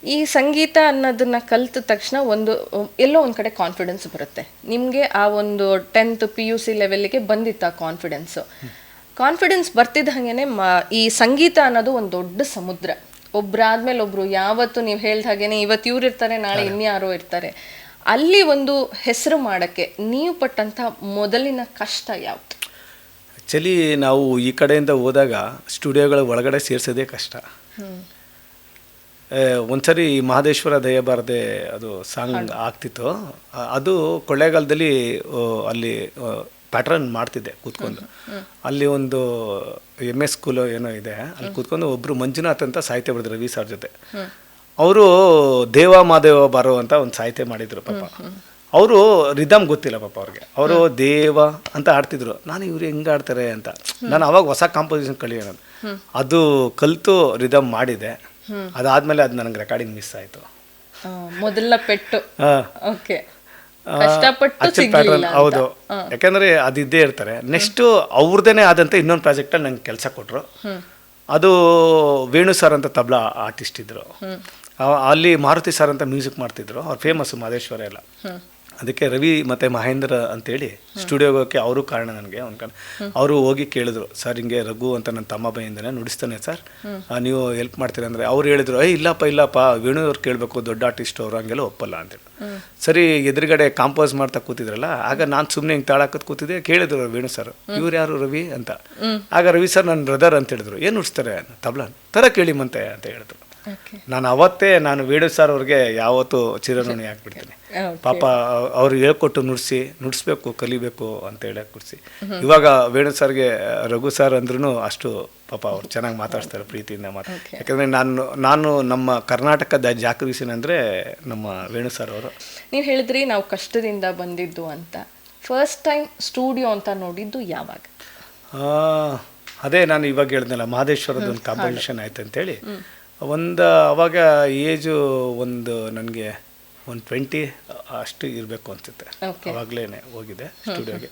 ಈ ಸಂಗೀತ ಅನ್ನೋದನ್ನ ಕಲಿತ ತಕ್ಷಣ ಎಲ್ಲೋ ಒಂದು ಕಡೆ ಕಾನ್ಫಿಡೆನ್ಸ್ ಬರುತ್ತೆ ನಿಮಗೆ. ಆ ಒಂದು 10th PUC ಲೆವೆಲ್ಗೆ ಬಂದಿತ್ತು ಆ ಕಾನ್ಫಿಡೆನ್ಸ್ ಬರ್ತಿದ್ದ ಹಾಗೇನೆ ಈ ಸಂಗೀತ ಅನ್ನೋದು ಒಂದು ದೊಡ್ಡ ಸಮುದ್ರ. ಒಬ್ರಾದ್ಮೇಲೆ ಒಬ್ರು, ಯಾವತ್ತು ನೀವು ಹೇಳ್ದ ಹಾಗೇನೆ ಇವತ್ತು ಇವ್ರು ಇರ್ತಾರೆ, ನಾಳೆ ಇನ್ಯಾರೋ ಇರ್ತಾರೆ. ಅಲ್ಲಿ ಒಂದು ಹೆಸರು ಮಾಡೋಕ್ಕೆ ನೀವು ಪಟ್ಟಂಥ ಮೊದಲಿನ ಕಷ್ಟ ಯಾವುದು? ಆ್ಯಕ್ಚುಲಿ ನಾವು ಈ ಕಡೆಯಿಂದ ಹೋದಾಗ ಸ್ಟುಡಿಯೋಗಳ ಒಳಗಡೆ ಸೇರಿಸೋದೇ ಕಷ್ಟ. ಒಂದ್ಸರಿ ಮಹದೇಶ್ವರ ದಯಬಾರದೆ ಅದು ಸಾಂಗ್ ಆಗ್ತಿತ್ತು. ಅದು ಕೊಳ್ಳೇಗಾಲದಲ್ಲಿ ಅಲ್ಲಿ ಪ್ಯಾಟ್ರನ್ ಮಾಡ್ತಿದ್ದೆ ಕೂತ್ಕೊಂಡು. ಅಲ್ಲಿ ಒಂದು MS ಸ್ಕೂಲು ಏನೋ ಇದೆ, ಅಲ್ಲಿ ಕೂತ್ಕೊಂಡು ಒಬ್ಬರು ಮಂಜುನಾಥ್ ಅಂತ ಸಾಹಿತ್ಯ ಬರೆದ್ರು ರವಿ ಸರ್ ಜೊತೆ. ಅವರು ದೇವ ಮಾದೇವ ಬಾರೋ ಅಂತ ಒಂದು ಸಾಹಿತ್ಯ ಮಾಡಿದ್ರು. ಪಾಪ ಅವರು ರಿದಮ್ ಗೊತ್ತಿಲ್ಲ ಪಾಪ ಅವ್ರಿಗೆ. ಅವರು ದೇವ ಅಂತ ಆಡ್ತಿದ್ರು. ನಾನು ಇವ್ರು ಹೆಂಗೆ ಆಡ್ತಾರೆ ಅಂತ ನಾನು ಅವಾಗ ಹೊಸ ಕಾಂಪೋಸಿಷನ್ ಕಲಿಯೋಣ ಅದು ಕಲಿತು ರಿದಮ್ ಮಾಡಿದೆ. ಅದಾದ್ಮೇಲೆ ಅದು ನನಗೆ ರೆಕಾರ್ಡಿಂಗ್ ಮಿಸ್ ಆಯಿತು. ಮೊದಲ ಪೆಟ್ಟು. ಹೌದು, ಯಾಕಂದ್ರೆ ಅದಿದ್ದೇ ಇರ್ತಾರೆ. ನೆಕ್ಸ್ಟ್ ಅವ್ರದ್ದೇನೆ ಆದಂತ ಇನ್ನೊಂದು ಪ್ರಾಜೆಕ್ಟಲ್ಲಿ ನಂಗೆ ಕೆಲಸ ಕೊಟ್ಟರು. ಅದು ವೇಣು ಸರ್ ಅಂತ ತಬ್ಲಾ ಆರ್ಟಿಸ್ಟ್ ಇದ್ರು. ಅಲ್ಲಿ ಮಾರುತಿ ಸರ್ ಅಂತ ಮ್ಯೂಸಿಕ್ ಮಾಡ್ತಿದ್ರು. ಅವ್ರು ಫೇಮಸ್ ಮಹದೇಶ್ವರ ಎಲ್ಲ. ಅದಕ್ಕೆ ರವಿ ಮತ್ತು ಮಹೇಂದ್ರ ಅಂತೇಳಿ ಸ್ಟುಡಿಯೋಗೆ ಹೋಗೋಕ್ಕೆ ಅವರು ಕಾರಣ ನನಗೆ. ಅವರು ಹೋಗಿ ಕೇಳಿದ್ರು, ಸರ್ ಹಿಂಗೆ ರಘು ಅಂತ ನನ್ನ ತಮ್ಮ ಬೈಯಿಂದನೇ ನುಡಿಸ್ತಾನೆ ಸರ್, ನೀವು ಹೆಲ್ಪ್ ಮಾಡ್ತೀರ ಅಂದರೆ. ಅವ್ರು ಹೇಳಿದ್ರು, ಇಲ್ಲಪ್ಪ ವೇಣು ಅವ್ರು ಕೇಳಬೇಕು, ದೊಡ್ಡ ಆರ್ಟಿಸ್ಟ್ ಅವರು, ಹಂಗೆಲ್ಲ ಒಪ್ಪಲ್ಲ ಅಂತೇಳಿ. ಸರಿ, ಎದುರುಗಡೆ ಕಾಂಪೋಸ್ ಮಾಡ್ತಾ ಕೂತಿದ್ರಲ್ಲ, ಆಗ ನಾನು ಸುಮ್ಮನೆ ಹಿಂಗೆ ತಾಳಾಕತ್ ಕೂತಿದ್ದೆ. ಕೇಳಿದ್ರು ವೇಣು ಸರ್, ಇವ್ರು ಯಾರು ರವಿ ಅಂತ. ಆಗ ರವಿ ಸರ್ ನನ್ನ ಬ್ರದರ್ ಅಂತ ಹೇಳಿದ್ರು. ಏನು ನುಡಿಸ್ತಾರೆ ತಬ್ಲಾ ತರ ಕೇಳಿ ಮಂತೆ ಅಂತ ಹೇಳಿದ್ರು. ನಾನು ಅವತ್ತೇ ವೇಣು ಸರ್ ಅವ್ರಿಗೆ ಯಾವತ್ತೂ ಚಿರಋಣಿ ಹಾಕ್ಬಿಡ್ತೀನಿ. ಪಾಪ ಅವ್ರು ಹೇಳ್ಕೊಟ್ಟು ನುಡಿಸ್ಬೇಕು, ಕಲಿಬೇಕು ಅಂತ ಹೇಳಿ ಕೊಡಿಸಿ. ಇವಾಗ ವೇಣು ಸರ್ಗೆ ರಘು ಸರ್ ಅಂದ್ರೂ ಅಷ್ಟು ಪಾಪ ಅವ್ರು ಚೆನ್ನಾಗಿ ಮಾತಾಡ್ತಾರೆ, ಪ್ರೀತಿಯಿಂದ ಯಾಕಂದರೆ ನಾನು ನಮ್ಮ ಕರ್ನಾಟಕದ ಜಾಗೃತಿಸಿನ ಅಂದರೆ ನಮ್ಮ ವೇಣು ಸರ್ ಅವರು. ನೀವು ಹೇಳಿದ್ರಿ ನಾವು ಕಷ್ಟದಿಂದ ಬಂದಿದ್ದು ಅಂತ. ಫಸ್ಟ್ ಟೈಮ್ ಸ್ಟುಡಿಯೋ ಅಂತ ನೋಡಿದ್ದು ಯಾವಾಗ? ಅದೇ ನಾನು ಇವಾಗ ಹೇಳಿದ್ನಲ್ಲ, ಮಹದೇಶ್ವರದ ಒಂದು ಕಾಂಪಿಟೇಷನ್ ಆಯ್ತು ಅಂತೇಳಿ. ಅವಾಗ ಏಜು ನನಗೆ 20 ಅಷ್ಟು ಇರಬೇಕು ಅನ್ಸುತ್ತೆ. ಅವಾಗಲೇ ಹೋಗಿದ್ದೆ ಸ್ಟುಡಿಯೋಗೆ.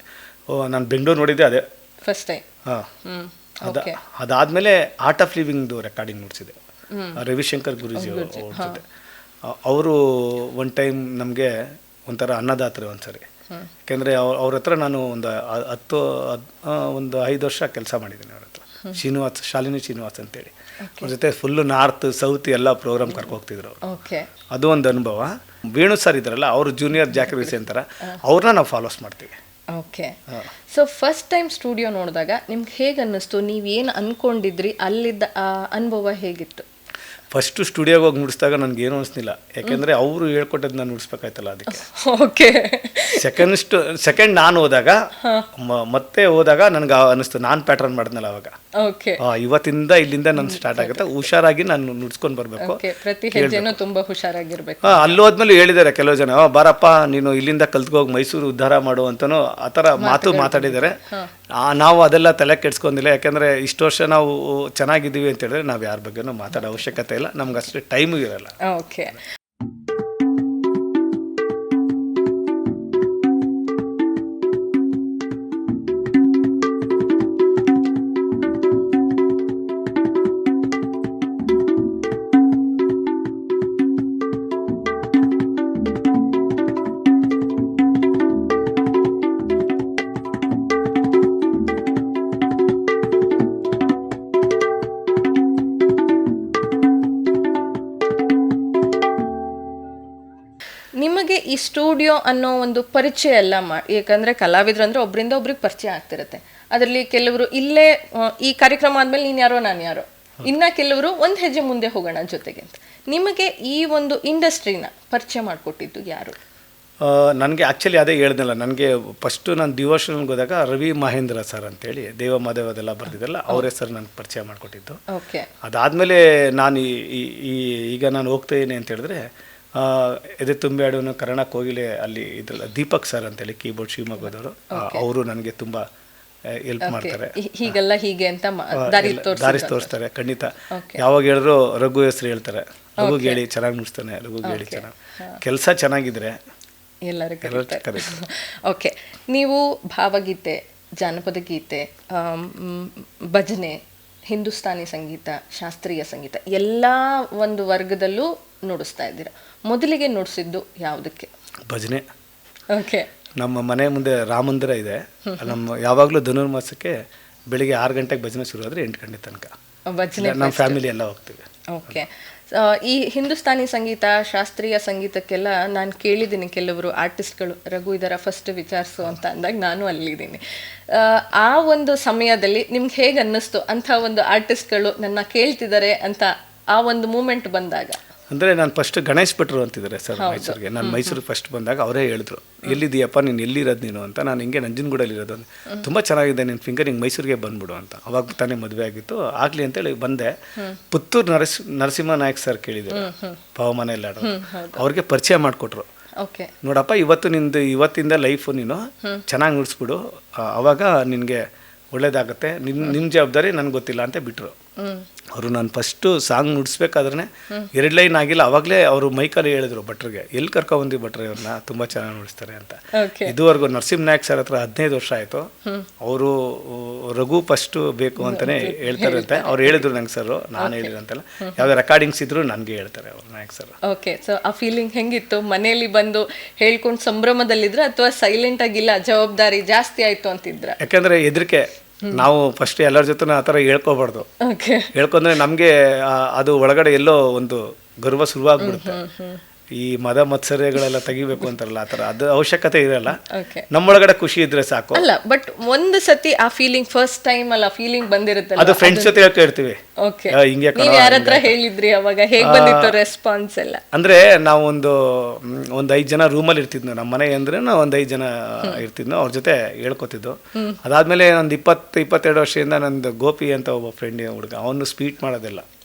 ನಾನು ಬೆಂಗಳೂರು ನೋಡಿದ್ದೆ ಅದೇ ಫಸ್ಟ್ ಟೈಮ್. ಅದಾದಮೇಲೆ ಆರ್ಟ್ ಆಫ್ ಲಿವಿಂಗ್ದು ರೆಕಾರ್ಡಿಂಗ್ ನೋಡಿಸಿದೆ ರವಿಶಂಕರ್ ಗುರೂಜಿ ಅವ್ರ ಜೊತೆ. ಅವರು ಒನ್ ಟೈಮ್ ನಮಗೆ ಒಂಥರ ಅನ್ನದಾತ್ರೆ ಒಂದ್ಸರಿ. ಯಾಕೆಂದರೆ ಅವ್ರ ಹತ್ರ ನಾನು ಒಂದು 5 ವರ್ಷ ಕೆಲಸ ಮಾಡಿದ್ದೀನಿ ಅವ್ರ ಹತ್ರ. ಶಾಲಿನಿ ಶ್ರೀನಿವಾಸ್ ಅಂತೇಳಿ ಅವ್ರ ಜೊತೆ ಫುಲ್ಲು ನಾರ್ತ್ ಸೌತ್ ಎಲ್ಲ ಪ್ರೋಗ್ರಾಮ್ ಕರ್ಕೋಗ್ತಿದ್ರು ಅವರು. ಅದು ಒಂದು ಅನುಭವ. ವೇಣು ಸರ್ ಇದ್ರಲ್ಲ, ಅವರು ಜೂನಿಯರ್ ಜಾಕರಿಸಿ ಅಂತಾರೆ, ಅವ್ರನ್ನ ನಾವು ಫಾಲೋಸ್ ಮಾಡ್ತೀವಿ. ಸೊ ಫಸ್ಟ್ ಟೈಮ್ ಸ್ಟುಡಿಯೋ ನೋಡಿದಾಗ ನಿಮ್ಗೆ ಹೇಗೆ ಅನ್ನಿಸ್ತು? ನೀವೇನು ಅಂದ್ಕೊಂಡಿದ್ರಿ, ಅಲ್ಲಿದ್ದ ಅನುಭವ ಹೇಗಿತ್ತು? ಫಸ್ಟು ಸ್ಟುಡಿಯೋಗೆ ಹೋಗಿ ನುಡಿಸಿದಾಗ ನನಗೆ ಏನೂ ಅನಿಸ್ಲಿಲ್ಲ, ಯಾಕೆಂದರೆ ಅವರು ಹೇಳ್ಕೊಟ್ಟದ್ದು ನಾನು ನುಡಿಸ್ಬೇಕಾಯ್ತಲ್ಲ ಅದಕ್ಕೆ. ಓಕೆ. ಸೆಕೆಂಡ್ ನಾನು ಹೋದಾಗ ಮತ್ತೆ ಹೋದಾಗ ನನಗೆ ಅನಿಸ್ತು ನಾನು ಪ್ಯಾಟರ್ನ್ ಮಾಡಿದ್ನಲ್ಲ ಅವಾಗ. ಓಕೆ. ಇವತ್ತಿಂದ ಇಲ್ಲಿಂದ ನಾನು ಸ್ಟಾರ್ಟ್ ಆಗುತ್ತೆ, ಹುಷಾರಾಗಿ ನಾನು ನುಡ್ಸ್ಕೊಂಡು ಬರಬೇಕು. ಪ್ರತಿ ಹೆಜ್ಜೆನೂ ತುಂಬ ಹುಷಾರಾಗಿರ್ಬೇಕು. ಅಲ್ಲಿ ಹೋದ್ಮೇಲೆ ಹೇಳಿದ್ದಾರೆ ಕೆಲವು ಜನ, ಬಾರಪ್ಪ ನೀನು ಇಲ್ಲಿಂದ ಕಲ್ತ್ಕೋಗಿ ಮೈಸೂರು ಉದ್ಧಾರ ಮಾಡು ಅಂತನೂ ಆ ಥರ ಮಾತು ಮಾತಾಡಿದ್ದಾರೆ. ನಾವು ಅದೆಲ್ಲ ತಲೆ ಕೆಡ್ಸ್ಕೊಂಡಿಲ್ಲ, ಯಾಕೆಂದರೆ ಇಷ್ಟು ವರ್ಷ ನಾವು ಚೆನ್ನಾಗಿದ್ದೀವಿ ಅಂತ ಹೇಳಿದ್ರೆ ನಾವು ಯಾರ ಬಗ್ಗೆನೂ ಮಾತಾಡೋ ಅವಶ್ಯಕತೆ ಇಲ್ಲ, ನಮ್ಗೆ ಅಷ್ಟೇ ಟೈಮು ಇರಲ್ಲ. ಓಕೆ. ನಿಮಗೆ ಈ ಸ್ಟುಡಿಯೋ ಅನ್ನೋ ಒಂದು ಪರಿಚಯ ಎಲ್ಲ ಯಾಕಂದರೆ ಕಲಾವಿದ್ರು ಅಂದರೆ ಒಬ್ಬರಿಂದ ಒಬ್ರಿಗೆ ಪರಿಚಯ ಆಗ್ತಿರುತ್ತೆ. ಅದರಲ್ಲಿ ಕೆಲವರು ಇಲ್ಲೇ ಈ ಕಾರ್ಯಕ್ರಮ ಆದಮೇಲೆ ನೀನು ಯಾರೋ ನಾನು ಯಾರೋ, ಇನ್ನು ಕೆಲವರು ಒಂದು ಹೆಜ್ಜೆ ಮುಂದೆ ಹೋಗೋಣ ಜೊತೆಗೆ ಅಂತ. ನಿಮಗೆ ಈ ಒಂದು ಇಂಡಸ್ಟ್ರಿನ ಪರಿಚಯ ಮಾಡಿಕೊಟ್ಟಿದ್ದು ಯಾರು? ನನಗೆ ಆ್ಯಕ್ಚುಲಿ ಅದೇ ಹೇಳ್ದಲ್ಲ, ನನಗೆ ಫಸ್ಟು ನಾನು ಡಿವೋಷನ್ಗೆ ಹೋದಾಗ ರವಿ ಮಹೇಂದ್ರ ಸರ್ ಅಂತೇಳಿ ದೇವ ಮಾದೇವದೆಲ್ಲ ಬರ್ತಿದ್ದಲ್ಲ, ಅವ್ರ ಹೆಸರು ನನಗೆ ಪರಿಚಯ ಮಾಡಿಕೊಟ್ಟಿದ್ದು. ಓಕೆ. ಅದಾದಮೇಲೆ ನಾನು ಈಗ ನಾನು ಹೋಗ್ತಾಯಿದ್ದೀನಿ ಅಂತ ಹೇಳಿದ್ರೆ ಎದೆ ತುಂಬೆ ಆಡೋನು ಕರ್ಣ ಕೋಗಿಲೆ ಅಲ್ಲಿ ಇದ್ರಲ್ಲ ದೀಪಕ್ ಸರ್ ಅಂತೇಳಿ ಕೀಬೋರ್ಡ್ ಶಿವಮೊಗ್ಗದವರು, ಅವರು ನನಗೆ ತುಂಬ ಹೆಲ್ಪ್ ಮಾಡ್ತಾರೆ. ಹೀಗೆಲ್ಲ ಹೀಗೆ ಅಂತ ದಾರಿ ತೋರಿಸ್ತಾರೆ. ಖಂಡಿತ ಯಾವಾಗ ಹೇಳಿದ್ರು ರಘು ಹೆಸರು ಹೇಳ್ತಾರೆ, ರಘುಗೆ ಹೇಳಿ ಚೆನ್ನಾಗಿ ನುಡಿಸ್ತಾನೆ, ರಘುಗೆ ಹೇಳಿ ಚೆನ್ನಾಗಿ ಕೆಲಸ ಚೆನ್ನಾಗಿದ್ರೆ ಎಲ್ಲರೂ ಕರೀತಾರೆ. ಓಕೆ. ನೀವು ಭಾವಗೀತೆ, ಜಾನಪದ ಗೀತೆ, ಭಜನೆ, ಹಿಂದೂಸ್ತಾನಿ ಸಂಗೀತ, ಶಾಸ್ತ್ರೀಯ ಸಂಗೀತ ಎಲ್ಲ ಒಂದು ವರ್ಗದಲ್ಲೂ ನುಡಿಸ್ತಾ ಇದ್ದೀರಾ. ಮೊದಲಿಗೆ ನುಡಿಸಿದ್ದು ಯಾವುದಕ್ಕೆ? ಭಜನೆ. ಓಕೆ. ನಮ್ಮ ಮನೆ ಮುಂದೆ ರಾಮ ಮಂದಿರ ಇದೆ, ನಮ್ಮ ಯಾವಾಗಲೂ ಧನುರ್ಮಾಸಕ್ಕೆ ಬೆಳಿಗ್ಗೆ 6 ಗಂಟೆಗೆ ಭಜನೆ ಶುರು ಆದರೆ 8 ಗಂಟೆ ತನಕ ಭಜನೆ ನಮ್ಮ ಫ್ಯಾಮಿಲಿ ಎಲ್ಲ ಹೋಗ್ತೀವಿ. ಓಕೆ. ಈ ಹಿಂದೂಸ್ತಾನಿ ಸಂಗೀತ, ಶಾಸ್ತ್ರೀಯ ಸಂಗೀತಕ್ಕೆಲ್ಲ ನಾನು ಕೇಳಿದ್ದೀನಿ ಕೆಲವರು ಆರ್ಟಿಸ್ಟ್ಗಳು ರಘು ಇದರ ಫಸ್ಟ್ ವಿಚಾರಿಸು ಅಂತ ಅಂದಾಗ ನಾನು ಅಲ್ಲಿದ್ದೀನಿ. ಆ ಒಂದು ಸಮಯದಲ್ಲಿ ನಿಮ್ಗೆ ಹೇಗೆ ಅನ್ನಿಸ್ತು ಅಂಥ ಒಂದು ಆರ್ಟಿಸ್ಟ್ಗಳು ನನ್ನ ಕೇಳ್ತಿದ್ದಾರೆ ಅಂತ ಆ ಒಂದು ಮೂಮೆಂಟ್ ಬಂದಾಗ? ಅಂದರೆ ನಾನು ಫಸ್ಟ್ ಗಣೇಶ್ ಭಟ್ರು ಅಂತಿದ್ದಾರೆ ಸರ್ ಮೈಸೂರಿಗೆ. ನಾನು ಮೈಸೂರಿಗೆ ಫಸ್ಟ್ ಬಂದಾಗ ಅವರೇ ಹೇಳಿದ್ರು, ಎಲ್ಲಿದ್ದೀಯಪ್ಪ ನೀನು, ಎಲ್ಲಿರೋದು ನೀನು ಅಂತ. ನಾನು ಹಿಂಗೆ ನಂಜನಗೂಡಲ್ಲಿರೋದು, ತುಂಬ ಚೆನ್ನಾಗಿದೆ ನಿನ್ನ ಫಿಂಗರ್, ಹಿಂಗೆ ಮೈಸೂರಿಗೆ ಬಂದ್ಬಿಡು ಅಂತ. ಅವಾಗ ತಾನೇ ಮದುವೆ ಆಗಿತ್ತು, ಆಗಲಿ ಅಂತೇಳಿ ಬಂದೆ. ಪುತ್ತೂರು ನರಸಿಂಹ ನಾಯಕ್ ಸರ್ ಕೇಳಿದ್ರು, ಪವಮಾನ ಎಲ್ಲ ಅವ್ರಿಗೆ ಪರಿಚಯ ಮಾಡಿಕೊಟ್ರು. ಓಕೆ. ನೋಡಪ್ಪ ಇವತ್ತಿಂದ ಲೈಫು ನೀನು ಚೆನ್ನಾಗಿ ನುಡಿಸ್ಬಿಡು, ಅವಾಗ ನಿನಗೆ ಒಳ್ಳೇದಾಗುತ್ತೆ, ನಿಮ್ಮ ಜವಾಬ್ದಾರಿ ನನಗೆ ಗೊತ್ತಿಲ್ಲ ಅಂತ ಬಿಟ್ಟರು ಅವರು. ನಾನು ಫಸ್ಟು ಸಾಂಗ್ ನುಡಿಸ್ಬೇಕಾದ್ರೆ 2 ಲೈನ್ ಆಗಿಲ್ಲ, ಅವಾಗಲೇ ಅವರು ಮೈಕಲ್ಲಿ ಹೇಳಿದ್ರು ಭಟ್ರಿಗೆ, ಎಲ್ಲಿ ಕರ್ಕೊಬಂದು ಭಟ್ರೆ ಇವ್ರನ್ನ ತುಂಬ ಚೆನ್ನಾಗಿ ನುಡಿಸ್ತಾರೆ ಅಂತ. ಇದುವರೆಗೂ ನರಸಿಂಹ ನಾಯಕ್ ಸರ್ ಹತ್ರ 15 ವರ್ಷ ಆಯಿತು. ಅವರು ರಘು ಫಸ್ಟು ಬೇಕು ಅಂತಲೇ ಹೇಳ್ತಾರೆ ಅಂತ ಅವ್ರು ಹೇಳಿದ್ರು ನಂಗೆ ಸರ್, ನಾನು ಹೇಳಿರಂತೆಲ್ಲ ಯಾವುದೇ ರೆಕಾರ್ಡಿಂಗ್ಸ್ ಇದ್ರು ನನಗೆ ಹೇಳ್ತಾರೆ ಅವರು ನಾಯಕ್ ಸರ್. ಓಕೆ. ಸೊ ಆ ಫೀಲಿಂಗ್ ಹೆಂಗಿತ್ತು? ಮನೆಯಲ್ಲಿ ಬಂದು ಹೇಳ್ಕೊಂಡು ಸಂಭ್ರಮದಲ್ಲಿದ್ರೆ ಅಥವಾ ಸೈಲೆಂಟ್ ಆಗಿಲ್ಲ ಜವಾಬ್ದಾರಿ ಜಾಸ್ತಿ ಆಯಿತು ಅಂತಿದ್ರ? ಯಾಕಂದರೆ ಹೆದರಿಕೆ, ನಾವು ಫಸ್ಟ್ ಎಲ್ಲರ ಜೊತೆ ಆ ಥರ ಹೇಳ್ಕೊಬಾರ್ದು. ಹೇಳ್ಕೊಂಡ್ರೆ ನಮಗೆ ಅದು ಒಳಗಡೆ ಎಲ್ಲೋ ಒಂದು ಗರ್ವ ಶುರುವಾಗ್ಬಿಡುತ್ತೆ. ಈ ಮದ ಮತ್ಸರ್ಯಗಳೆಲ್ಲ ತೆಗಿಬೇಕು ಅಂತಾರಲ್ಲ, ಆ ಥರ ಅದು ಅವಶ್ಯಕತೆ ಇರಲ್ಲ. ನಮ್ಮೊಳಗಡೆ ಖುಷಿ ಇದ್ರೆ ಸಾಕು. ಅಲ್ಲ, ಬಟ್ ಒಂದು ಸತಿ ಆ ಫೀಲಿಂಗ್ ಫಸ್ಟ್ ಟೈಮ್ ಅಲ್ಲ ಫೀಲಿಂಗ್ ಬಂದಿರುತ್ತೆ, ಅದು ಫ್ರೆಂಡ್ಸ್ ಜೊತೆ ಹೇಳ್ತಿರ್ತೀವಿ. ಓಕೆ. ನೀವು ಯಾರ ಹತ್ರ ಹೇಳಿದ್ರಿ ಅವಾಗ? ಹೇಗೆ ಬಂದಿತ್ತು ರೆಸ್ಪಾನ್ಸ್ ಎಲ್ಲ? ಅಂದ್ರೆ ನಾವು ಒಂದು 5 ಜನ ರೂಮಲ್ಲಿ ಇರ್ತಿದ್ನು. ನಮ್ಮ ಮನೆ ಅಂದ್ರೆ ನಾವು ಒಂದು 5 ಜನ ಇರ್ತಿದ್ನು, ಅವ್ರ ಜೊತೆ ಹೇಳ್ಕೊತಿದ್ದು. ಅದಾದ್ಮೇಲೆ ಒಂದು 22 ವರ್ಷದಿಂದ ನಂದು ಗೋಪಿ ಅಂತ ಒಬ್ಬ ಫ್ರೆಂಡ್ ಹುಡುಗ, ಅವನು ಸ್ವೀಟ್ ಮಾಡೋದಿಲ್ಲ,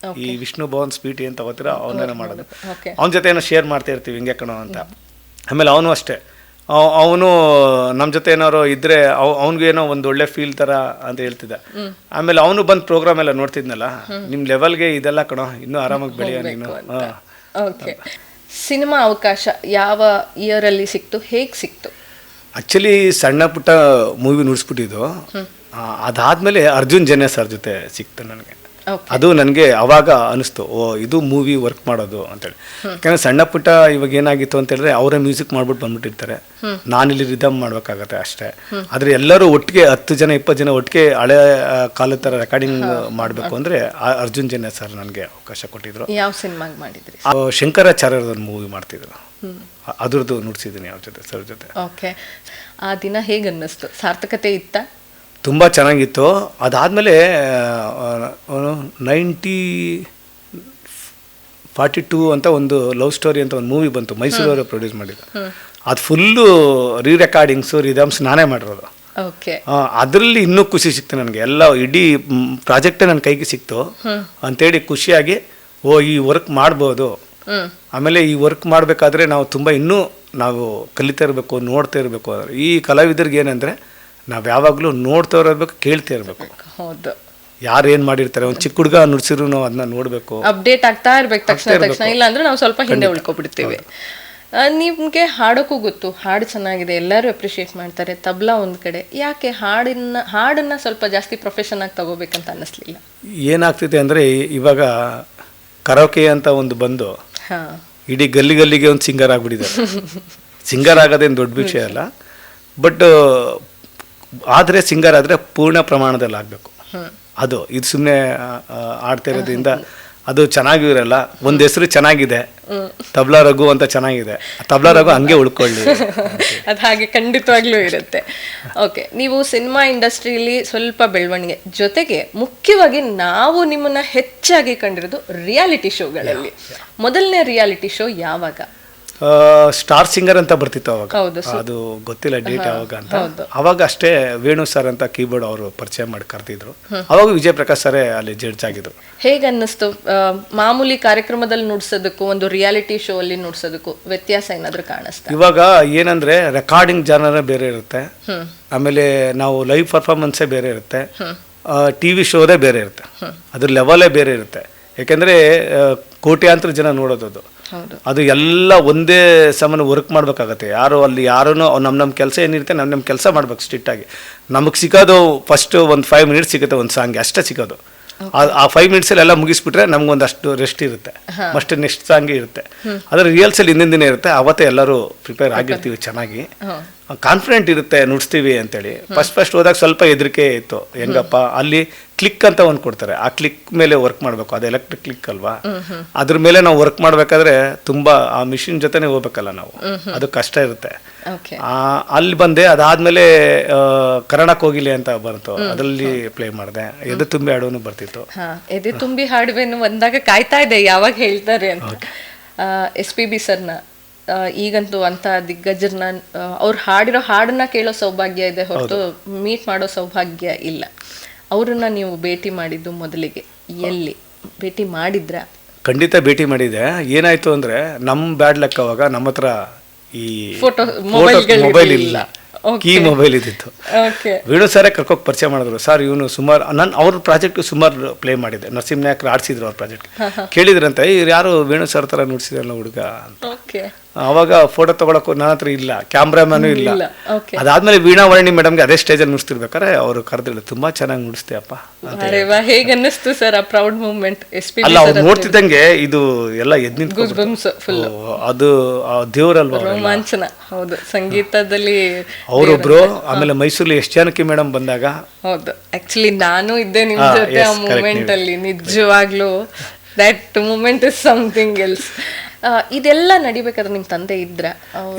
ಈ ವಿಷ್ಣು ಭವನ್ ಸ್ವೀಟ್ ಏನು ತಗೋತೀರ ಅವನ್ನೇನೋ ಮಾಡೋದು, ಅವನ ಜೊತೆ ಏನೋ ಶೇರ್ ಮಾಡ್ತಾ ಇರ್ತೀವಿ ಹಿಂಗೆ ಕಣೋ ಅಂತ. ಆಮೇಲೆ ಅವನು ಅಷ್ಟೇ, ಅವನು ನಮ್ಮ ಜೊತೆ ಏನಾರು ಇದ್ರೆ ಅವ್ನಿಗೇನೋ ಒಂದು ಒಳ್ಳೆ ಫೀಲ್ ಥರ ಅಂತ ಹೇಳ್ತಿದ್ದ. ಆಮೇಲೆ ಅವನು ಬಂದು ಪ್ರೋಗ್ರಾಮ್ ಎಲ್ಲ ನೋಡ್ತಿದ್ನಲ್ಲ, ನಿಮ್ಮ ಲೆವೆಲ್ಗೆ ಇದೆಲ್ಲ ಕಣೋ, ಇನ್ನೂ ಆರಾಮಾಗಿ ಬೆಳೆಯ ನೀನು. ಓಕೆ. ಸಿನಿಮಾ ಅವಕಾಶ ಯಾವ ಇಯರಲ್ಲಿ ಸಿಕ್ತು, ಹೇಗೆ ಸಿಕ್ತು? ಆ್ಯಕ್ಚುಲಿ ಸಣ್ಣ ಪುಟ್ಟ ಮೂವಿ ನುಡಿಸ್ಬಿಟ್ಟಿದ್ದು, ಅದಾದಮೇಲೆ ಅರ್ಜುನ್ ಜನ್ಯ ಸರ್ ಜೊತೆ ಸಿಕ್ತು ನನಗೆ. ಅದು ನನಗೆ ಅವಾಗ ಅನಿಸ್ತು, ಓ ಇದು ಮೂವಿ ವರ್ಕ್ ಮಾಡೋದು ಅಂತೇಳಿ. ಯಾಕಂದರೆ ಸಣ್ಣ ಪುಟ್ಟ ಇವಾಗ ಏನಾಗಿತ್ತು ಅಂತ ಹೇಳಿದ್ರೆ ಅವರೇ ಮ್ಯೂಸಿಕ್ ಮಾಡ್ಬಿಟ್ಟು ಬಂದ್ಬಿಟ್ಟಿರ್ತಾರೆ, ನಾನಿಲ್ಲಿ ರಿದಮ್ ಮಾಡ್ಬೇಕಾಗತ್ತೆ ಅಷ್ಟೇ. ಆದರೆ ಎಲ್ಲರೂ ಒಟ್ಟಿಗೆ 10 ಜನ 20 ಜನ ಒಟ್ಟಿಗೆ ಹಳೆ ಕಾಲದ ಥರ ರೆಕಾರ್ಡಿಂಗ್ ಮಾಡಬೇಕು ಅಂದರೆ ಅರ್ಜುನ್ ಜನ್ಯ ಸರ್ ನನಗೆ ಅವಕಾಶ ಕೊಟ್ಟಿದ್ರು. ಯಾವ ಸಿನಿಮಾಗೆ ಮಾಡಿದ್ರಿ? ಶಂಕರಾಚಾರ್ಯರದೊಂದು ಮೂವಿ ಮಾಡ್ತಿದ್ರು, ಅದ್ರದ್ದು ನುಡಿಸಿದ್ದೀನಿ ಅವ್ರ ಜೊತೆ ಸರ್ ಜೊತೆ. ಓಕೆ. ಆ ದಿನ ಹೇಗೆ ಅನ್ನಿಸ್ತು? ಸಾರ್ಥಕತೆ ಇತ್ತ? ತುಂಬ ಚೆನ್ನಾಗಿತ್ತು. ಅದಾದಮೇಲೆ 42 ಅಂತ ಒಂದು ಲವ್ ಸ್ಟೋರಿ ಅಂತ ಒಂದು ಮೂವಿ ಬಂತು, ಮೈಸೂರವರು ಪ್ರೊಡ್ಯೂಸ್ ಮಾಡಿದ್ದು. ಅದು ಫುಲ್ಲು ರೀ ರೆಕಾರ್ಡಿಂಗ್ಸು ರಿದಮ್ಸ್ ನಾನೇ ಮಾಡಿರೋದು. ಓಕೆ. ಅದರಲ್ಲಿ ಇನ್ನೂ ಖುಷಿ ಸಿಕ್ತು ನನಗೆ. ಎಲ್ಲ ಇಡೀ ಪ್ರಾಜೆಕ್ಟೇ ನನ್ನ ಕೈಗೆ ಸಿಕ್ತು ಅಂತೇಳಿ ಖುಷಿಯಾಗಿ ಈ ವರ್ಕ್ ಮಾಡ್ಬೋದು. ಆಮೇಲೆ ಈ ವರ್ಕ್ ಮಾಡಬೇಕಾದ್ರೆ ನಾವು ತುಂಬ ಇನ್ನೂ ನಾವು ಕಲಿತಾ ಇರಬೇಕು, ನೋಡ್ತಾ ಇರಬೇಕು. ಈ ಕಲಾವಿದರಿಗೆ ಏನಂದರೆ ನಾವು ಯಾವಾಗಲೂ ನೋಡ್ತಾ ಇರಬೇಕು, ಕೇಳ್ತಾ ಇರಬೇಕು. ಹೌದು. ಯಾರು ಏನು ಮಾಡಿರ್ತಾರೆ, ಒಂದು ಚಿಕ್ಕ ಹುಡುಗ ನುಡ್ಸಿರು ನಾವು ಅದನ್ನ ನೋಡಬೇಕು, ಅಪ್ಡೇಟ್ ಆಗ್ತಾ ಇರ್ಬೇಕು ತಕ್ಷಣ. ಇಲ್ಲ ಅಂದ್ರೆ ನಾವು ಸ್ವಲ್ಪ ಹಿಂದೆ ಉಳ್ಕೊಬಿಡ್ತೀವಿ. ನಿಮ್ಗೆ ಹಾಡೋಕ್ಕೂ ಗೊತ್ತು, ಹಾಡು ಚೆನ್ನಾಗಿದೆ, ಎಲ್ಲರೂ ಅಪ್ರಿಷಿಯೇಟ್ ಮಾಡ್ತಾರೆ. ತಬ್ಲಾ ಒಂದು ಕಡೆ, ಯಾಕೆ ಹಾಡನ್ನ ಸ್ವಲ್ಪ ಜಾಸ್ತಿ ಪ್ರೊಫೆಷನ್ ಆಗಿ ತಗೋಬೇಕಂತ ಅನ್ನಿಸ್ಲಿಲ್ಲ? ಏನಾಗ್ತಿದೆ ಅಂದರೆ ಇವಾಗ ಕರೋಕೆ ಅಂತ ಒಂದು ಬಂದು ಇಡೀ ಗಲ್ಲಿಗೆ ಒಂದು ಸಿಂಗರ್ ಆಗ್ಬಿಟ್ಟಿದ್ದಾರೆ. ಸಿಂಗರ್ ಆಗೋದೇನು ದೊಡ್ಡ ವಿಷಯ ಅಲ್ಲ, ಬಟ್ ಆದರೆ ಸಿಂಗರ್ ಆದರೆ ಪೂರ್ಣ ಪ್ರಮಾಣದಲ್ಲಿ ಆಗಬೇಕು. ಇದು ಸುಮ್ಮನೆ ಆಡ್ತಾ ಇರೋದ್ರಿಂದ ಅದು ಚೆನ್ನಾಗೂ ಇರಲ್ಲ. ಒಂದು ಹೆಸರು ಚೆನ್ನಾಗಿದೆ, ತಬ್ಲಾ ರಘು ಅಂತ ಚೆನ್ನಾಗಿದೆ, ತಬ್ಲಾ ರಘು ಹಂಗೆ ಉಳ್ಕೊಳ್ಳಿ. ಅದು ಹಾಗೆ ಖಂಡಿತವಾಗ್ಲೂ ಇರುತ್ತೆ. ಓಕೆ, ನೀವು ಸಿನಿಮಾ ಇಂಡಸ್ಟ್ರಿಯಲ್ಲಿ ಸ್ವಲ್ಪ ಬೆಳವಣಿಗೆ ಜೊತೆಗೆ ಮುಖ್ಯವಾಗಿ ನಾವು ನಿಮ್ಮನ್ನ ಹೆಚ್ಚಾಗಿ ಕಂಡಿರೋದು ರಿಯಾಲಿಟಿ ಶೋಗಳಲ್ಲಿ. ಮೊದಲನೇ ರಿಯಾಲಿಟಿ ಶೋ ಯಾವಾಗ? ಸ್ಟಾರ್ ಸಿಂಗರ್ ಅಂತ ಬರ್ತಿತ್ತು ಅವಾಗ. ಹೌದು, ಅದು ಗೊತ್ತಿಲ್ಲ ಡೇಟ್ ಯಾವಾಗ ಅಂತ. ಅವಾಗ ಅಷ್ಟೇ ವೇಣು ಸರ್ ಅಂತ ಕೀಬೋರ್ಡ್ ಅವರು ಪರಿಚಯ ಮಾಡಿ ಕರೆದಿದ್ರು. ಅವಾಗ ವಿಜಯ್ ಪ್ರಕಾಶ್ ಸರೇ ಅಲ್ಲಿ ಜಡ್ಜ್ ಆಗಿದ್ರು. ಹೇಗೆ ಅನ್ನಿಸ್ತು ಮಾಮೂಲಿ ಕಾರ್ಯಕ್ರಮದಲ್ಲಿ ನುಡ್ಸೋದಕ್ಕೂ ಒಂದು ರಿಯಾಲಿಟಿ ಶೋ ಅಲ್ಲಿ ನುಡ್ಸೋದಕ್ಕೂ ವ್ಯತ್ಯಾಸ ಏನಾದ್ರು ಕಾಣಿಸ್ತಾ? ಇವಾಗ ಏನಂದ್ರೆ ರೆಕಾರ್ಡಿಂಗ್ ಜಾನರೇ ಬೇರೆ ಇರುತ್ತೆ, ಆಮೇಲೆ ನಾವು ಲೈವ್ ಪರ್ಫಾರ್ಮೆನ್ಸೇ ಬೇರೆ ಇರುತ್ತೆ, ಟಿವಿ ಶೋದೇ ಬೇರೆ ಇರುತ್ತೆ, ಅದ್ರ ಲೆವೆಲೇ ಬೇರೆ ಇರುತ್ತೆ. ಯಾಕೆಂದ್ರೆ ಕೋಟ್ಯಾಂತರ ಜನ ನೋಡೋದು ಅದು ಎಲ್ಲ ಒಂದೇ ಸಮನ ವರ್ಕ್ ಮಾಡ್ಬೇಕಾಗತ್ತೆ. ಯಾರೂ ನಮ್ಮ ಕೆಲಸ ಏನಿರುತ್ತೆ ನಮ್ಮ ಕೆಲಸ ಮಾಡ್ಬೇಕು ಸ್ಟ್ರಿಕ್ಟಾಗಿ. ನಮಗೆ ಸಿಗೋದು ಫಸ್ಟ್ ಒಂದು 5 ಮಿನಿಟ್ಸ್ ಸಿಗುತ್ತೆ ಒಂದು ಸಾಂಗ್, ಅಷ್ಟೇ ಸಿಗೋದು. ಆ 5 ಮಿನಿಟ್ಸಲ್ಲಿ ಎಲ್ಲ ಮುಗಿಸ್ಬಿಟ್ರೆ ನಮ್ಗೊಂದಷ್ಟು ರೆಸ್ಟ್ ಇರುತ್ತೆ, ಮಸ್ಟ್ ನೆಕ್ಸ್ಟ್ ಸಾಂಗ್ ಇರುತ್ತೆ. ಅದ್ರ ರಿಹರ್ಸಲ್ ಹಿಂದಿನ ದಿನ ಇರುತ್ತೆ, ಅವತ್ತೇ ಎಲ್ಲರೂ ಪ್ರಿಪೇರ್ ಆಗಿರ್ತೀವಿ, ಚೆನ್ನಾಗಿ ಕಾನ್ಫಿಡೆಂಟ್ ಇರುತ್ತೆ ನುಡಿಸ್ತೀವಿ ಅಂತೇಳಿ. ಫಸ್ಟ್ ಹೋದಾಗ ಸ್ವಲ್ಪ ಹೆದರಿಕೆ ಇತ್ತು, ಹೆಂಗಪ್ಪ ಅಲ್ಲಿ ಕ್ಲಿಕ್ ಅಂತ ಒಂದು ಕೊಡ್ತಾರೆ, ಆ ಕ್ಲಿಕ್ ಮೇಲೆ ವರ್ಕ್ ಮಾಡಬೇಕು. ಅದು ಎಲೆಕ್ಟ್ರಿಕ್ ಕ್ಲಿಕ್ ಅಲ್ವಾ, ಅದ್ರ ಮೇಲೆ ನಾವು ವರ್ಕ್ ಮಾಡಬೇಕಾದ್ರೆ ತುಂಬ ಆ ಮಿಷಿನ್ ಜೊತೆನೇ ಹೋಗ್ಬೇಕಲ್ಲ ನಾವು, ಅದು ಕಷ್ಟ ಇರುತ್ತೆ. ಅಲ್ಲಿ ಬಂದೆ. ಅದಾದ್ಮೇಲೆ ಕನ್ನಡಕ್ಕೆ ಹೋಗಿಲಿ ಅಂತ ಬಂತು, ಅದರಲ್ಲಿ ಪ್ಲೇ ಮಾಡಿದೆ. ಎದೆ ತುಂಬಿ ಹಾಡುವನ್ನು ಬರ್ತಿತ್ತು. ಎದೆ ತುಂಬಿ ಹಾಡುವೆನು ಬಂದಾಗ ಕಾಯ್ತಾ ಇದೆ ಯಾವಾಗ ಹೇಳ್ತಾರೆ ಅಂತ. SPB ಸರ್ನ ಈಗಂತೂ ಅಂತ ದಿಗ್ಗಜರನ್ನ ಅವ್ರು ಹಾಡಿರೋ ಹಾಡನ್ನ ಕೇಳೋ ಸೌಭಾಗ್ಯ ಇದೆ ಹೊರತು ಮೀಟ್ ಮಾಡೋ ಸೌಭಾಗ್ಯ ಇಲ್ಲ. ಅವ್ರನ್ನ ನೀವು ಭೇಟಿ ಮಾಡಿದ್ದು ಮೊದಲಿಗೆ ಎಲ್ಲಿ ಭೇಟಿ ಮಾಡಿದ್ರ? ಖಂಡಿತ ಭೇಟಿ ಮಾಡಿದೆ. ಏನಾಯ್ತು ಅಂದ್ರೆ ನಮ್ಮ ಬ್ಯಾಡ್ ಲಕ್ ಅವಾಗ ನಮ್ಮ ಹತ್ರ ಈ ಮೊಬೈಲ್ ಇಲ್ಲ, ಕೀ ಮೊಬೈಲ್ ಇದ್ದಿತ್ತು. ವೇಣು ಸರೇ ಕರ್ಕೋಕ್ ಪರಿಚಯ ಮಾಡಿದ್ರು. ಸರ್ ಇವನು ಸುಮಾರು ಅವ್ರ ಪ್ರಾಜೆಕ್ಟ್ ಸುಮಾರು ಪ್ಲೇ ಮಾಡಿದೆ, ನರಸಿಂಹ ನಾಯಕರು ಆಡ್ಸಿದ್ರು ಅವ್ರ ಪ್ರಾಜೆಕ್ಟ್. ಕೇಳಿದ್ರಂತೆ ಇವ್ರು ಯಾರು ವೇಣು ಸರ್ ತರ ನುಡ್ಸಿದ್ರಲ್ಲ ಹುಡುಗ ಅಂತ. ಅವಾಗ ಫೋಟೋ ತಗೊಳಕ್ಕೂ ನನ್ನ ಹತ್ರ ಇಲ್ಲ, ಕ್ಯಾಮ್ರಾಮನು ಇಲ್ಲ. ಅದಾದ್ಮೇಲೆ ವೀಣಾ ವರ್ಣಿ ಮೇಡಮ್ಗೆ ಅದೇ ಸ್ಟೇಜಲ್ಲಿ ನುಡಿಸ್ತಿರ್ಬೇಕಾರೆ ಅವರು ಕರೆದಿಲ್ಲ, ತುಂಬಾ ಚೆನ್ನಾಗಿ ನುಡಿಸ್ತೀಯಪ್ಪ. ಹೇಗೆ ಅನ್ನಿಸ್ತು ಸರ್ ಆ ಪ್ರೌಡ್ ಮೂಮೆಂಟ್? ಅಲ್ಲ, ಅವ್ರು ನೋಡ್ತಿದ್ದಂಗೆ ಇದು ಎಲ್ಲ ಎದ್ ನಿಂತ್ಕೊಂಡು ಅದು ದೇವರಲ್ವಾ, ರೋಮಾಂಚನ. ಹೌದು, ಸಂಗೀತದಲ್ಲಿ ಅವರೊಬ್ರು. ಆಮೇಲೆ ಮೈಸೂರಲ್ಲಿ ಎಸ್ ಜಾನಕಿ ಮೇಡಮ್ ಬಂದಾಗ, ಹೌದು ಆಕ್ಚುಲಿ ನಾನು ಇದ್ದೆ ನಿಮ್ ಜೊತೆ ಆ ಮೂಮೆಂಟ್ ಅಲ್ಲಿ. ನಿಜವಾಗ್ಲೂ that moment is something else. ಇದೆಲ್ಲ ನಡಿಬೇಕಾದ್ರೆ ನಿಮ್ ತಂದೆ ಇದ್ರ?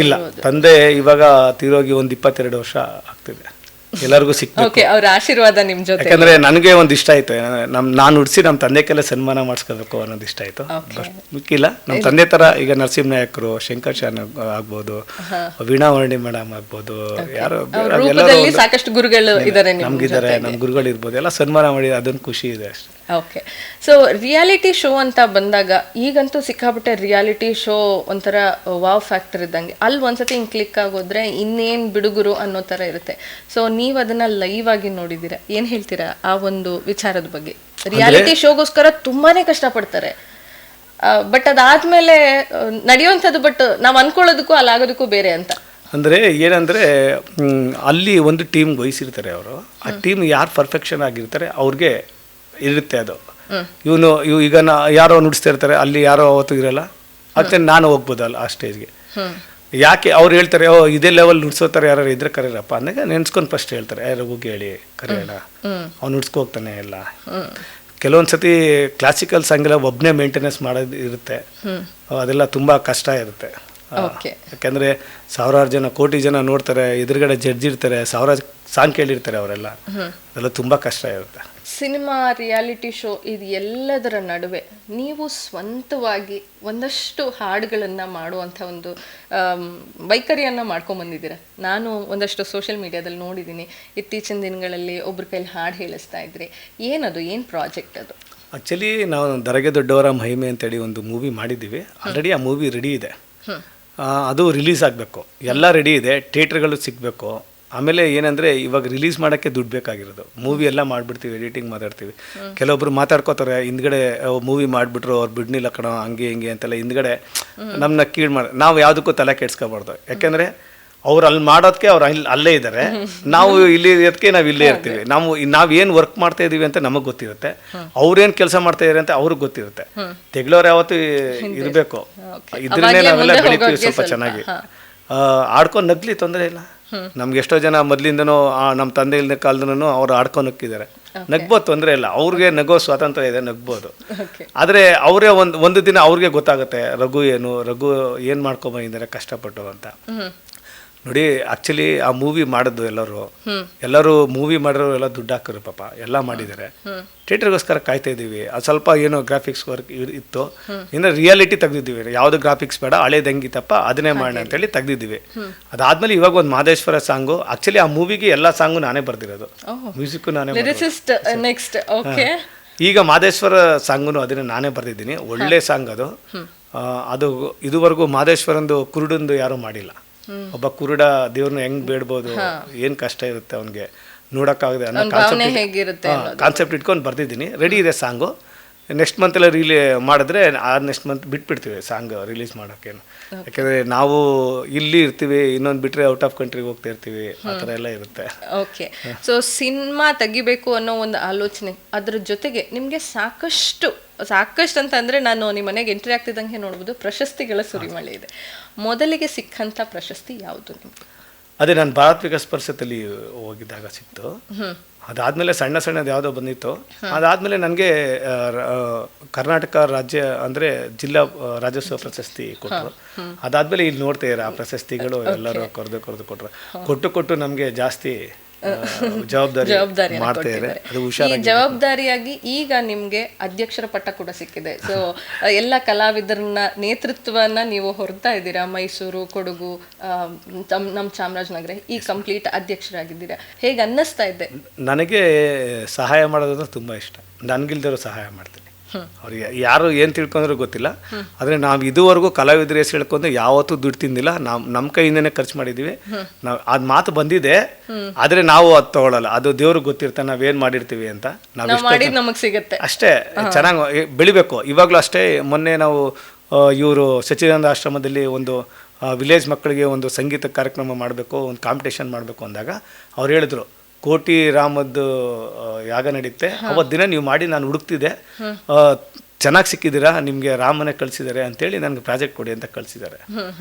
ಇಲ್ಲ, ತಂದೆ ಇವಾಗ ತೀರೋಗಿ ಒಂದು 22 ವರ್ಷ ಆಗ್ತಿದೆ. ಎಲ್ಲರಿಗೂ ಸಿಕ್ಬೇಕು ಅವ್ರ ಆಶೀರ್ವಾದ ನಿಮ್ ಜೊತೆ. ಯಾಕಂದ್ರೆ ನನಗೆ ಒಂದು ಇಷ್ಟ ಆಯ್ತು, ನಾನು ಉಡ್ಸಿ ನಮ್ಮ ತಂದೆಗೆಲ್ಲ ಸನ್ಮಾನ ಮಾಡಿಸ್ಕೋಬೇಕು ಅನ್ನೋದು ಇಷ್ಟ ಆಯ್ತು. ಮುಖ್ಯಿಲ್ಲ, ನಮ್ಮ ತಂದೆ ತರ ಈಗ ನರಸಿಂಹ ನಾಯಕರು, ಶಂಕರ್ ಶಾನ್ ಆಗ್ಬೋದು, ವೀಣಾ ವರ್ಣಿ ಮೇಡಮ್ ಆಗ್ಬೋದು, ಯಾರು ಸಾಕಷ್ಟು ಗುರುಗಳು ಇದಾರೆ ನಮ್ಗಿದ್ದಾರೆ, ನಮ್ಮ ಗುರುಗಳು ಇರ್ಬೋದು, ಎಲ್ಲ ಸನ್ಮಾನ ಮಾಡಿ ಅದೊಂದು ಖುಷಿ ಇದೆ ಅಷ್ಟೇ. ಓಕೆ, ಸೊ ರಿಯಾಲಿಟಿ ಶೋ ಅಂತ ಬಂದಾಗ ಈಗಂತೂ ಸಿಕ್ಕಾಪಟ್ಟೆ ರಿಯಾಲಿಟಿ ಶೋ ಒಂಥರ ವಾವ್ ಫ್ಯಾಕ್ಟರ್ ಇದ್ದಂಗೆ. ಅಲ್ಲಿ ಒಂದ್ಸತಿ ಹಿಂಗೆ ಕ್ಲಿಕ್ ಆಗೋದ್ರೆ ಇನ್ನೇನು ಬಿಡುಗರು ಅನ್ನೋ ಥರ ಇರುತ್ತೆ. ಸೊ ನೀವು ಅದನ್ನ ಲೈವ್ ಆಗಿ ನೋಡಿದ್ದೀರಾ, ಏನು ಹೇಳ್ತೀರಾ ಆ ಒಂದು ವಿಚಾರದ ಬಗ್ಗೆ? ರಿಯಾಲಿಟಿ ಶೋಗೋಸ್ಕರ ತುಂಬಾನೇ ಕಷ್ಟಪಡ್ತಾರೆ, ಬಟ್ ಅದಾದ್ಮೇಲೆ ನಡೆಯುವಂಥದ್ದು, ಬಟ್ ನಾವು ಅನ್ಕೊಳ್ಳೋದಕ್ಕೂ ಅಲ್ಲಾಗೋದಕ್ಕೂ ಬೇರೆ ಅಂತ. ಅಂದರೆ ಏನಂದರೆ ಅಲ್ಲಿ ಒಂದು ಟೀಮ್ ವಹಿಸಿರ್ತಾರೆ ಅವರು, ಆ ಟೀಮ್ ಯಾರು ಪರ್ಫೆಕ್ಷನ್ ಆಗಿರ್ತಾರೆ ಅವ್ರಿಗೆ ಇರುತ್ತೆ ಅದು. ಈಗ ಯಾರೋ ನುಡಿಸ್ತಾ ಇರ್ತಾರೆ, ಅಲ್ಲಿ ಯಾರೋ ಅವತ್ತು ಇರಲ್ಲ, ಮತ್ತೆ ನಾನು ಹೋಗ್ಬೋದಲ್ಲ ಆ ಸ್ಟೇಜ್ಗೆ. ಯಾಕೆ ಅವ್ರು ಹೇಳ್ತಾರೆ ಇದೇ ಲೆವೆಲ್ ನುಡ್ಸೋತಾರೆ, ಯಾರು ಇದ್ರೆ ಕರೀರಪ್ಪ ಅಂದಾಗ ನೆನ್ಸ್ಕೊಂಡು ಫಸ್ಟ್ ಹೇಳ್ತಾರೆ, ಯಾರು ಹೋಗಿ ಹೇಳಿ ಕರೆಯೋಣ, ಅವ್ನು ನುಡ್ಸ್ಕೊ ಹೋಗ್ತಾನೆ ಎಲ್ಲ. ಕೆಲವೊಂದು ಸತಿ ಕ್ಲಾಸಿಕಲ್ ಸಾಂಗ್ ಎಲ್ಲ ಒಬ್ಬನೇ ಮೇಂಟೆನೆನ್ಸ್ ಮಾಡೋದು ಇರುತ್ತೆ, ಅದೆಲ್ಲ ತುಂಬ ಕಷ್ಟ ಇರುತ್ತೆ. ಓಕೆ. ಯಾಕಂದರೆ ಸಾವಿರಾರು ಜನ ಕೋಟಿ ಜನ ನೋಡ್ತಾರೆ, ಎದುರುಗಡೆ ಜಡ್ಜ್ ಇರ್ತಾರೆ, ಸಾವಿರಾರು ಸಾಂಗ್ ಕೇಳಿರ್ತಾರೆ ಅವರೆಲ್ಲ. ಅದೆಲ್ಲ ತುಂಬ ಕಷ್ಟ ಇರುತ್ತೆ. ಸಿನಿಮಾ, ರಿಯಾಲಿಟಿ ಶೋ ಇದು ಎಲ್ಲದರ ನಡುವೆ ನೀವು ಸ್ವಂತವಾಗಿ ಒಂದಷ್ಟು ಹಾಡುಗಳನ್ನು ಮಾಡುವಂಥ ಒಂದು ವೈಖರಿಯನ್ನು ಮಾಡ್ಕೊಂಬಂದಿದ್ದೀರ. ನಾನು ಒಂದಷ್ಟು ಸೋಷಿಯಲ್ ಮೀಡಿಯಾದಲ್ಲಿ ನೋಡಿದ್ದೀನಿ, ಇತ್ತೀಚಿನ ದಿನಗಳಲ್ಲಿ ಒಬ್ರ ಕೈಲಿ ಹಾಡು ಹೇಳಿಸ್ತಾ ಇದ್ರಿ. ಏನದು, ಏನು ಪ್ರಾಜೆಕ್ಟ್ ಅದು? ಆ್ಯಕ್ಚುಲಿ ನಾವು ದರಗೆ ದೊಡ್ಡವರ ಮಹಿಮೆ ಅಂತೇಳಿ ಒಂದು ಮೂವಿ ಮಾಡಿದ್ದೀವಿ. ಆಲ್ರೆಡಿ ಆ ಮೂವಿ ರೆಡಿ ಇದೆ. ಅದು ರಿಲೀಸ್ ಆಗಬೇಕು, ಎಲ್ಲ ರೆಡಿ ಇದೆ, ಥಿಯೇಟ್ರ್ಗಳು ಸಿಗಬೇಕು. ಆಮೇಲೆ ಏನಂದರೆ ಇವಾಗ ರಿಲೀಸ್ ಮಾಡೋಕ್ಕೆ ದುಡ್ಡು ಬೇಕಾಗಿರೋದು. ಮೂವಿ ಎಲ್ಲ ಮಾಡಿಬಿಡ್ತೀವಿ, ಎಡಿಟಿಂಗ್ ಮಾತಾಡ್ತೀವಿ. ಕೆಲವೊಬ್ರು ಮಾತಾಡ್ಕೋತಾರೆ, ಹಿಂದ್ಗಡೆ ಮೂವಿ ಮಾಡಿಬಿಟ್ರು ಅವ್ರು ಬಿಡ್ನಿಲ್ಲ ಕಣೋ ಹಂಗೆ ಹಿಂಗೆ ಅಂತೆಲ್ಲ ಹಿಂದ್ಗಡೆ ನಮ್ಮನ್ನ ಕೀಳು ಮಾಡಿ. ನಾವು ಯಾವುದಕ್ಕೂ ತಲೆ ಕೆಡ್ಸ್ಕೊಬಾರ್ದು. ಯಾಕೆಂದರೆ ಅವ್ರು ಅಲ್ಲಿ ಮಾಡೋದಕ್ಕೆ ಅವ್ರು ಅಲ್ಲೇ ಇದ್ದಾರೆ, ನಾವು ಇಲ್ಲಿ ಇರೋದಕ್ಕೆ ನಾವು ಇಲ್ಲೇ ಇರ್ತೀವಿ. ನಾವು ಏನು ವರ್ಕ್ ಮಾಡ್ತಾ ಇದೀವಿ ಅಂತ ನಮಗೆ ಗೊತ್ತಿರುತ್ತೆ, ಅವ್ರೇನು ಕೆಲಸ ಮಾಡ್ತಾ ಇದ್ದಾರೆ ಅಂತ ಅವ್ರಿಗೆ ಗೊತ್ತಿರುತ್ತೆ. ತೆಗ್ಲೋರು ಯಾವತ್ತು ಇರಬೇಕು, ಇದ್ರನ್ನೇ ನಾವೆಲ್ಲ ಬೆಳಿತೀವಿ ಸ್ವಲ್ಪ ಚೆನ್ನಾಗಿ. ಆಡ್ಕೊಂಡು ನಗ್ಲಿ, ತೊಂದರೆ ಇಲ್ಲ. ನಮ್ಗೆ ಎಷ್ಟೋ ಜನ ಮೊದಲಿಂದನೂ ನಮ್ಮ ತಂದೆ ಇಲ್ಲದ ಕಾಲದನೂ ಅವ್ರು ಆಡ್ಕೊಂಡು ನಕ್ಕಿದ್ದಾರೆ. ನಗ್ಬೋದು, ತೊಂದರೆ ಇಲ್ಲ. ಅವ್ರಿಗೆ ನಗೋ ಸ್ವಾತಂತ್ರ್ಯ ಇದೆ, ನಗ್ಬೋದು. ಆದರೆ ಅವರೇ ಒಂದು ದಿನ ಅವ್ರಿಗೆ ಗೊತ್ತಾಗುತ್ತೆ ರಘು ಏನು ಮಾಡ್ಕೊಂಬಂದಿದ್ದಾರೆ ಕಷ್ಟಪಟ್ಟು ಅಂತ. ನೋಡಿ, ಆ್ಯಕ್ಚುಲಿ ಆ ಮೂವಿ ಮಾಡಿದ್ದು ಎಲ್ಲರೂ ಮೂವಿ ಮಾಡಿರೋ ಎಲ್ಲ ದುಡ್ಡು ಹಾಕಿದ್ರು ಪಾಪ, ಎಲ್ಲ ಮಾಡಿದ್ದಾರೆ. ಥಿಯೇಟ್ರಿಗೋಸ್ಕರ ಕಾಯ್ತಾ ಇದ್ದೀವಿ. ಅದು ಸ್ವಲ್ಪ ಏನೋ ಗ್ರಾಫಿಕ್ಸ್ ವರ್ಕ್ ಇತ್ತು, ಇನ್ನು ರಿಯಾಲಿಟಿ ತೆಗ್ದಿದ್ದೀವಿ. ಯಾವುದು ಗ್ರಾಫಿಕ್ಸ್ ಬೇಡ, ಹಳೇದಂಗಿತ್ತಪ್ಪ ಅದನ್ನೇ ಮಾಡೋಣ ಅಂತೇಳಿ ತೆಗ್ದಿದ್ದೀವಿ. ಅದಾದಮೇಲೆ ಇವಾಗ ಒಂದು ಮಾದೇಶ್ವರ ಸಾಂಗು, ಆ್ಯಕ್ಚುಲಿ ಆ ಮೂವಿಗೆ ಎಲ್ಲ ಸಾಂಗು ನಾನೇ ಬರ್ದಿರೋದು, ಮ್ಯೂಸಿಕ್ಕು ನಾನೇ. Next okay. ಈಗ ಮಾದೇಶ್ವರ ಸಾಂಗು ಅದನ್ನೇ ನಾನೇ ಬರ್ದಿದ್ದೀನಿ. ಒಳ್ಳೆ ಸಾಂಗ್ ಅದು ಇದುವರೆಗೂ ಮಾದೇಶ್ವರಂದು ಕುರುಡಂದು ಯಾರೂ ಮಾಡಿಲ್ಲ. ಒಬ್ಬ ಕುರುಡ ದೇವ್ರನ್ನ ಹೆಂಗ್ ಬೇಡ್ಬೋದು, ಏನ್ ಕಷ್ಟ ಇರುತ್ತೆ ಅವನಿಗೆ ನೋಡೋಕ್ಕಾಗದೆ ಅನ್ನೋ ಕಾನ್ಸೆಪ್ಟ್ ಇಟ್ಕೊಂಡು ಬರ್ದಿದ್ದೀನಿ. ರೆಡಿ ಇದೆ ಸಾಂಗು. ನೆಕ್ಸ್ಟ್ ಮಂತೆಲ್ಲ ಮಾಡಿದ್ರೆ ನೆಕ್ಸ್ಟ್ ಮಂತ್ ಬಿಟ್ಬಿಡ್ತೀವಿ ಸಾಂಗ್ ರಿಲೀಸ್ ಮಾಡೋಕ್ಕೇನು. ಯಾಕೆಂದರೆ ನಾವು ಇಲ್ಲಿ ಇರ್ತೀವಿ, ಇನ್ನೊಂದು ಬಿಟ್ಟರೆ ಔಟ್ ಆಫ್ ಕಂಟ್ರಿಗೆ ಹೋಗ್ತಾ ಇರ್ತೀವಿ, ಆ ಥರ ಎಲ್ಲ ಇರುತ್ತೆ. ಓಕೆ. ಸೊ ಸಿನಿಮಾ ತೆಗಿಬೇಕು ಅನ್ನೋ ಒಂದು ಆಲೋಚನೆ, ಅದ್ರ ಜೊತೆಗೆ ನಿಮಗೆ ಸಾಕಷ್ಟು ಅಂತ ಅಂದರೆ ನಾನು ನಿಮ್ಮ ಮನೆಗೆ ಎಂಟ್ರಿ ಆಗ್ತಿದ್ದಂಗೆ ನೋಡ್ಬೋದು, ಪ್ರಶಸ್ತಿಗಳ ಸುರಿಮಳೆ ಇದೆ. ಮೊದಲಿಗೆ ಸಿಕ್ಕಂಥ ಪ್ರಶಸ್ತಿ ಯಾವುದು ನಿಮಗೆ? ಅದೇ ನಾನು ಭಾರತ್ ವಿಕಾಸ್ ಪರಿಷತ್ತಲ್ಲಿ ಹೋಗಿದ್ದಾಗ ಸಿಕ್ತು. ಅದಾದಮೇಲೆ ಸಣ್ಣದು ಯಾವುದೋ ಬಂದಿತ್ತು. ಅದಾದಮೇಲೆ ನನಗೆ ಕರ್ನಾಟಕ ರಾಜ್ಯ ಅಂದರೆ ಜಿಲ್ಲಾ ರಾಜ್ಯೋತ್ಸವ ಪ್ರಶಸ್ತಿ ಕೊಟ್ಟರು. ಅದಾದಮೇಲೆ ಇಲ್ಲಿ ನೋಡ್ತಾ ಇದ್ದಾರೆ ಆ ಪ್ರಶಸ್ತಿಗಳು ಎಲ್ಲರೂ ಕೊಟ್ಟು ನಮಗೆ ಜಾಸ್ತಿ ಜವಾಬ್ದಾರಿ ಮಾಡ್ತಾ ಇದ್ದಾರೆ. ಅದು ಹುಷಾರಾಗಿ ಜವಾಬ್ದಾರಿಯಾಗಿ ಈಗ ನಿಮಗೆ ಅಧ್ಯಕ್ಷರ ಪಟ್ಟ ಕೂಡ ಸಿಕ್ಕಿದೆ. ಸೊ ಎಲ್ಲ ಕಲಾವಿದರನ್ನ ನೇತೃತ್ವನ ನೀವು ಹೊರತಾ ಇದ್ದೀರಾ. ಮೈಸೂರು, ಕೊಡಗು, ನಮ್ಮ ಚಾಮರಾಜನಗರ ಈ ಕಂಪ್ಲೀಟ್ ಅಧ್ಯಕ್ಷರಾಗಿದ್ದೀರಾ. ಹೇಗೆ ಅನ್ನಿಸ್ತಾ ಇದೆ? ನನಗೆ ಸಹಾಯ ಮಾಡೋದಂದ್ರೆ ತುಂಬ ಇಷ್ಟ. ನನಗಿಲ್ದಿರೋ ಸಹಾಯ ಮಾಡ್ತೀನಿ. ಅವ್ರಿಗೆ ಯಾರು ಏನು ತಿಳ್ಕೊಂಡ್ರೂ ಗೊತ್ತಿಲ್ಲ. ಆದರೆ ನಾವು ಇದುವರೆಗೂ ಕಲಾವಿದರ ಹೆಸರು ಹೇಳ್ಕೊಂಡು ಯಾವತ್ತೂ ದುಡ್ಡು ತಿಂದಿಲ್ಲ. ನಮ್ಮ ಕೈಯಿಂದನೇ ಖರ್ಚು ಮಾಡಿದ್ದೀವಿ. ನಾವು ಅದು ಮಾತು ಬಂದಿದೆ, ಆದರೆ ನಾವು ಅದು ತಗೊಳ್ಳಲ್ಲ. ಅದು ದೇವ್ರಿಗೆ ಗೊತ್ತಿರ್ತಾನೆ ನಾವೇನು ಮಾಡಿರ್ತೀವಿ ಅಂತ. ನಮಗೆ ಸಿಗುತ್ತೆ ಅಷ್ಟೇ. ಚೆನ್ನಾಗಿ ಬೆಳಿಬೇಕು. ಇವಾಗಲೂ ಅಷ್ಟೇ. ಮೊನ್ನೆ ನಾವು ಇವರು ಸಚ್ಚಿದಾನಂದ ಆಶ್ರಮದಲ್ಲಿ ಒಂದು ವಿಲೇಜ್ ಮಕ್ಕಳಿಗೆ ಒಂದು ಸಂಗೀತ ಕಾರ್ಯಕ್ರಮ ಮಾಡಬೇಕು, ಒಂದು ಕಾಂಪಿಟೇಷನ್ ಮಾಡಬೇಕು ಅಂದಾಗ ಅವ್ರು ಹೇಳಿದ್ರು, ಕೋಟಿ ರಾಮದ್ದು ಯಾಗ ನಡೀತೆ, ಅವತ್ತು ದಿನ ನೀವು ಮಾಡಿ ನಾನು ಹುಡುಕ್ತಿದ್ದೆ, ಚೆನ್ನಾಗಿ ಸಿಕ್ಕಿದ್ದೀರಾ, ನಿಮಗೆ ರಾಮನೇ ಕಳಿಸಿದ್ದಾರೆ ಅಂತೇಳಿ ನನಗೆ ಪ್ರಾಜೆಕ್ಟ್ ಕೊಡಿ ಅಂತ ಕಳಿಸಿದ್ದಾರೆ.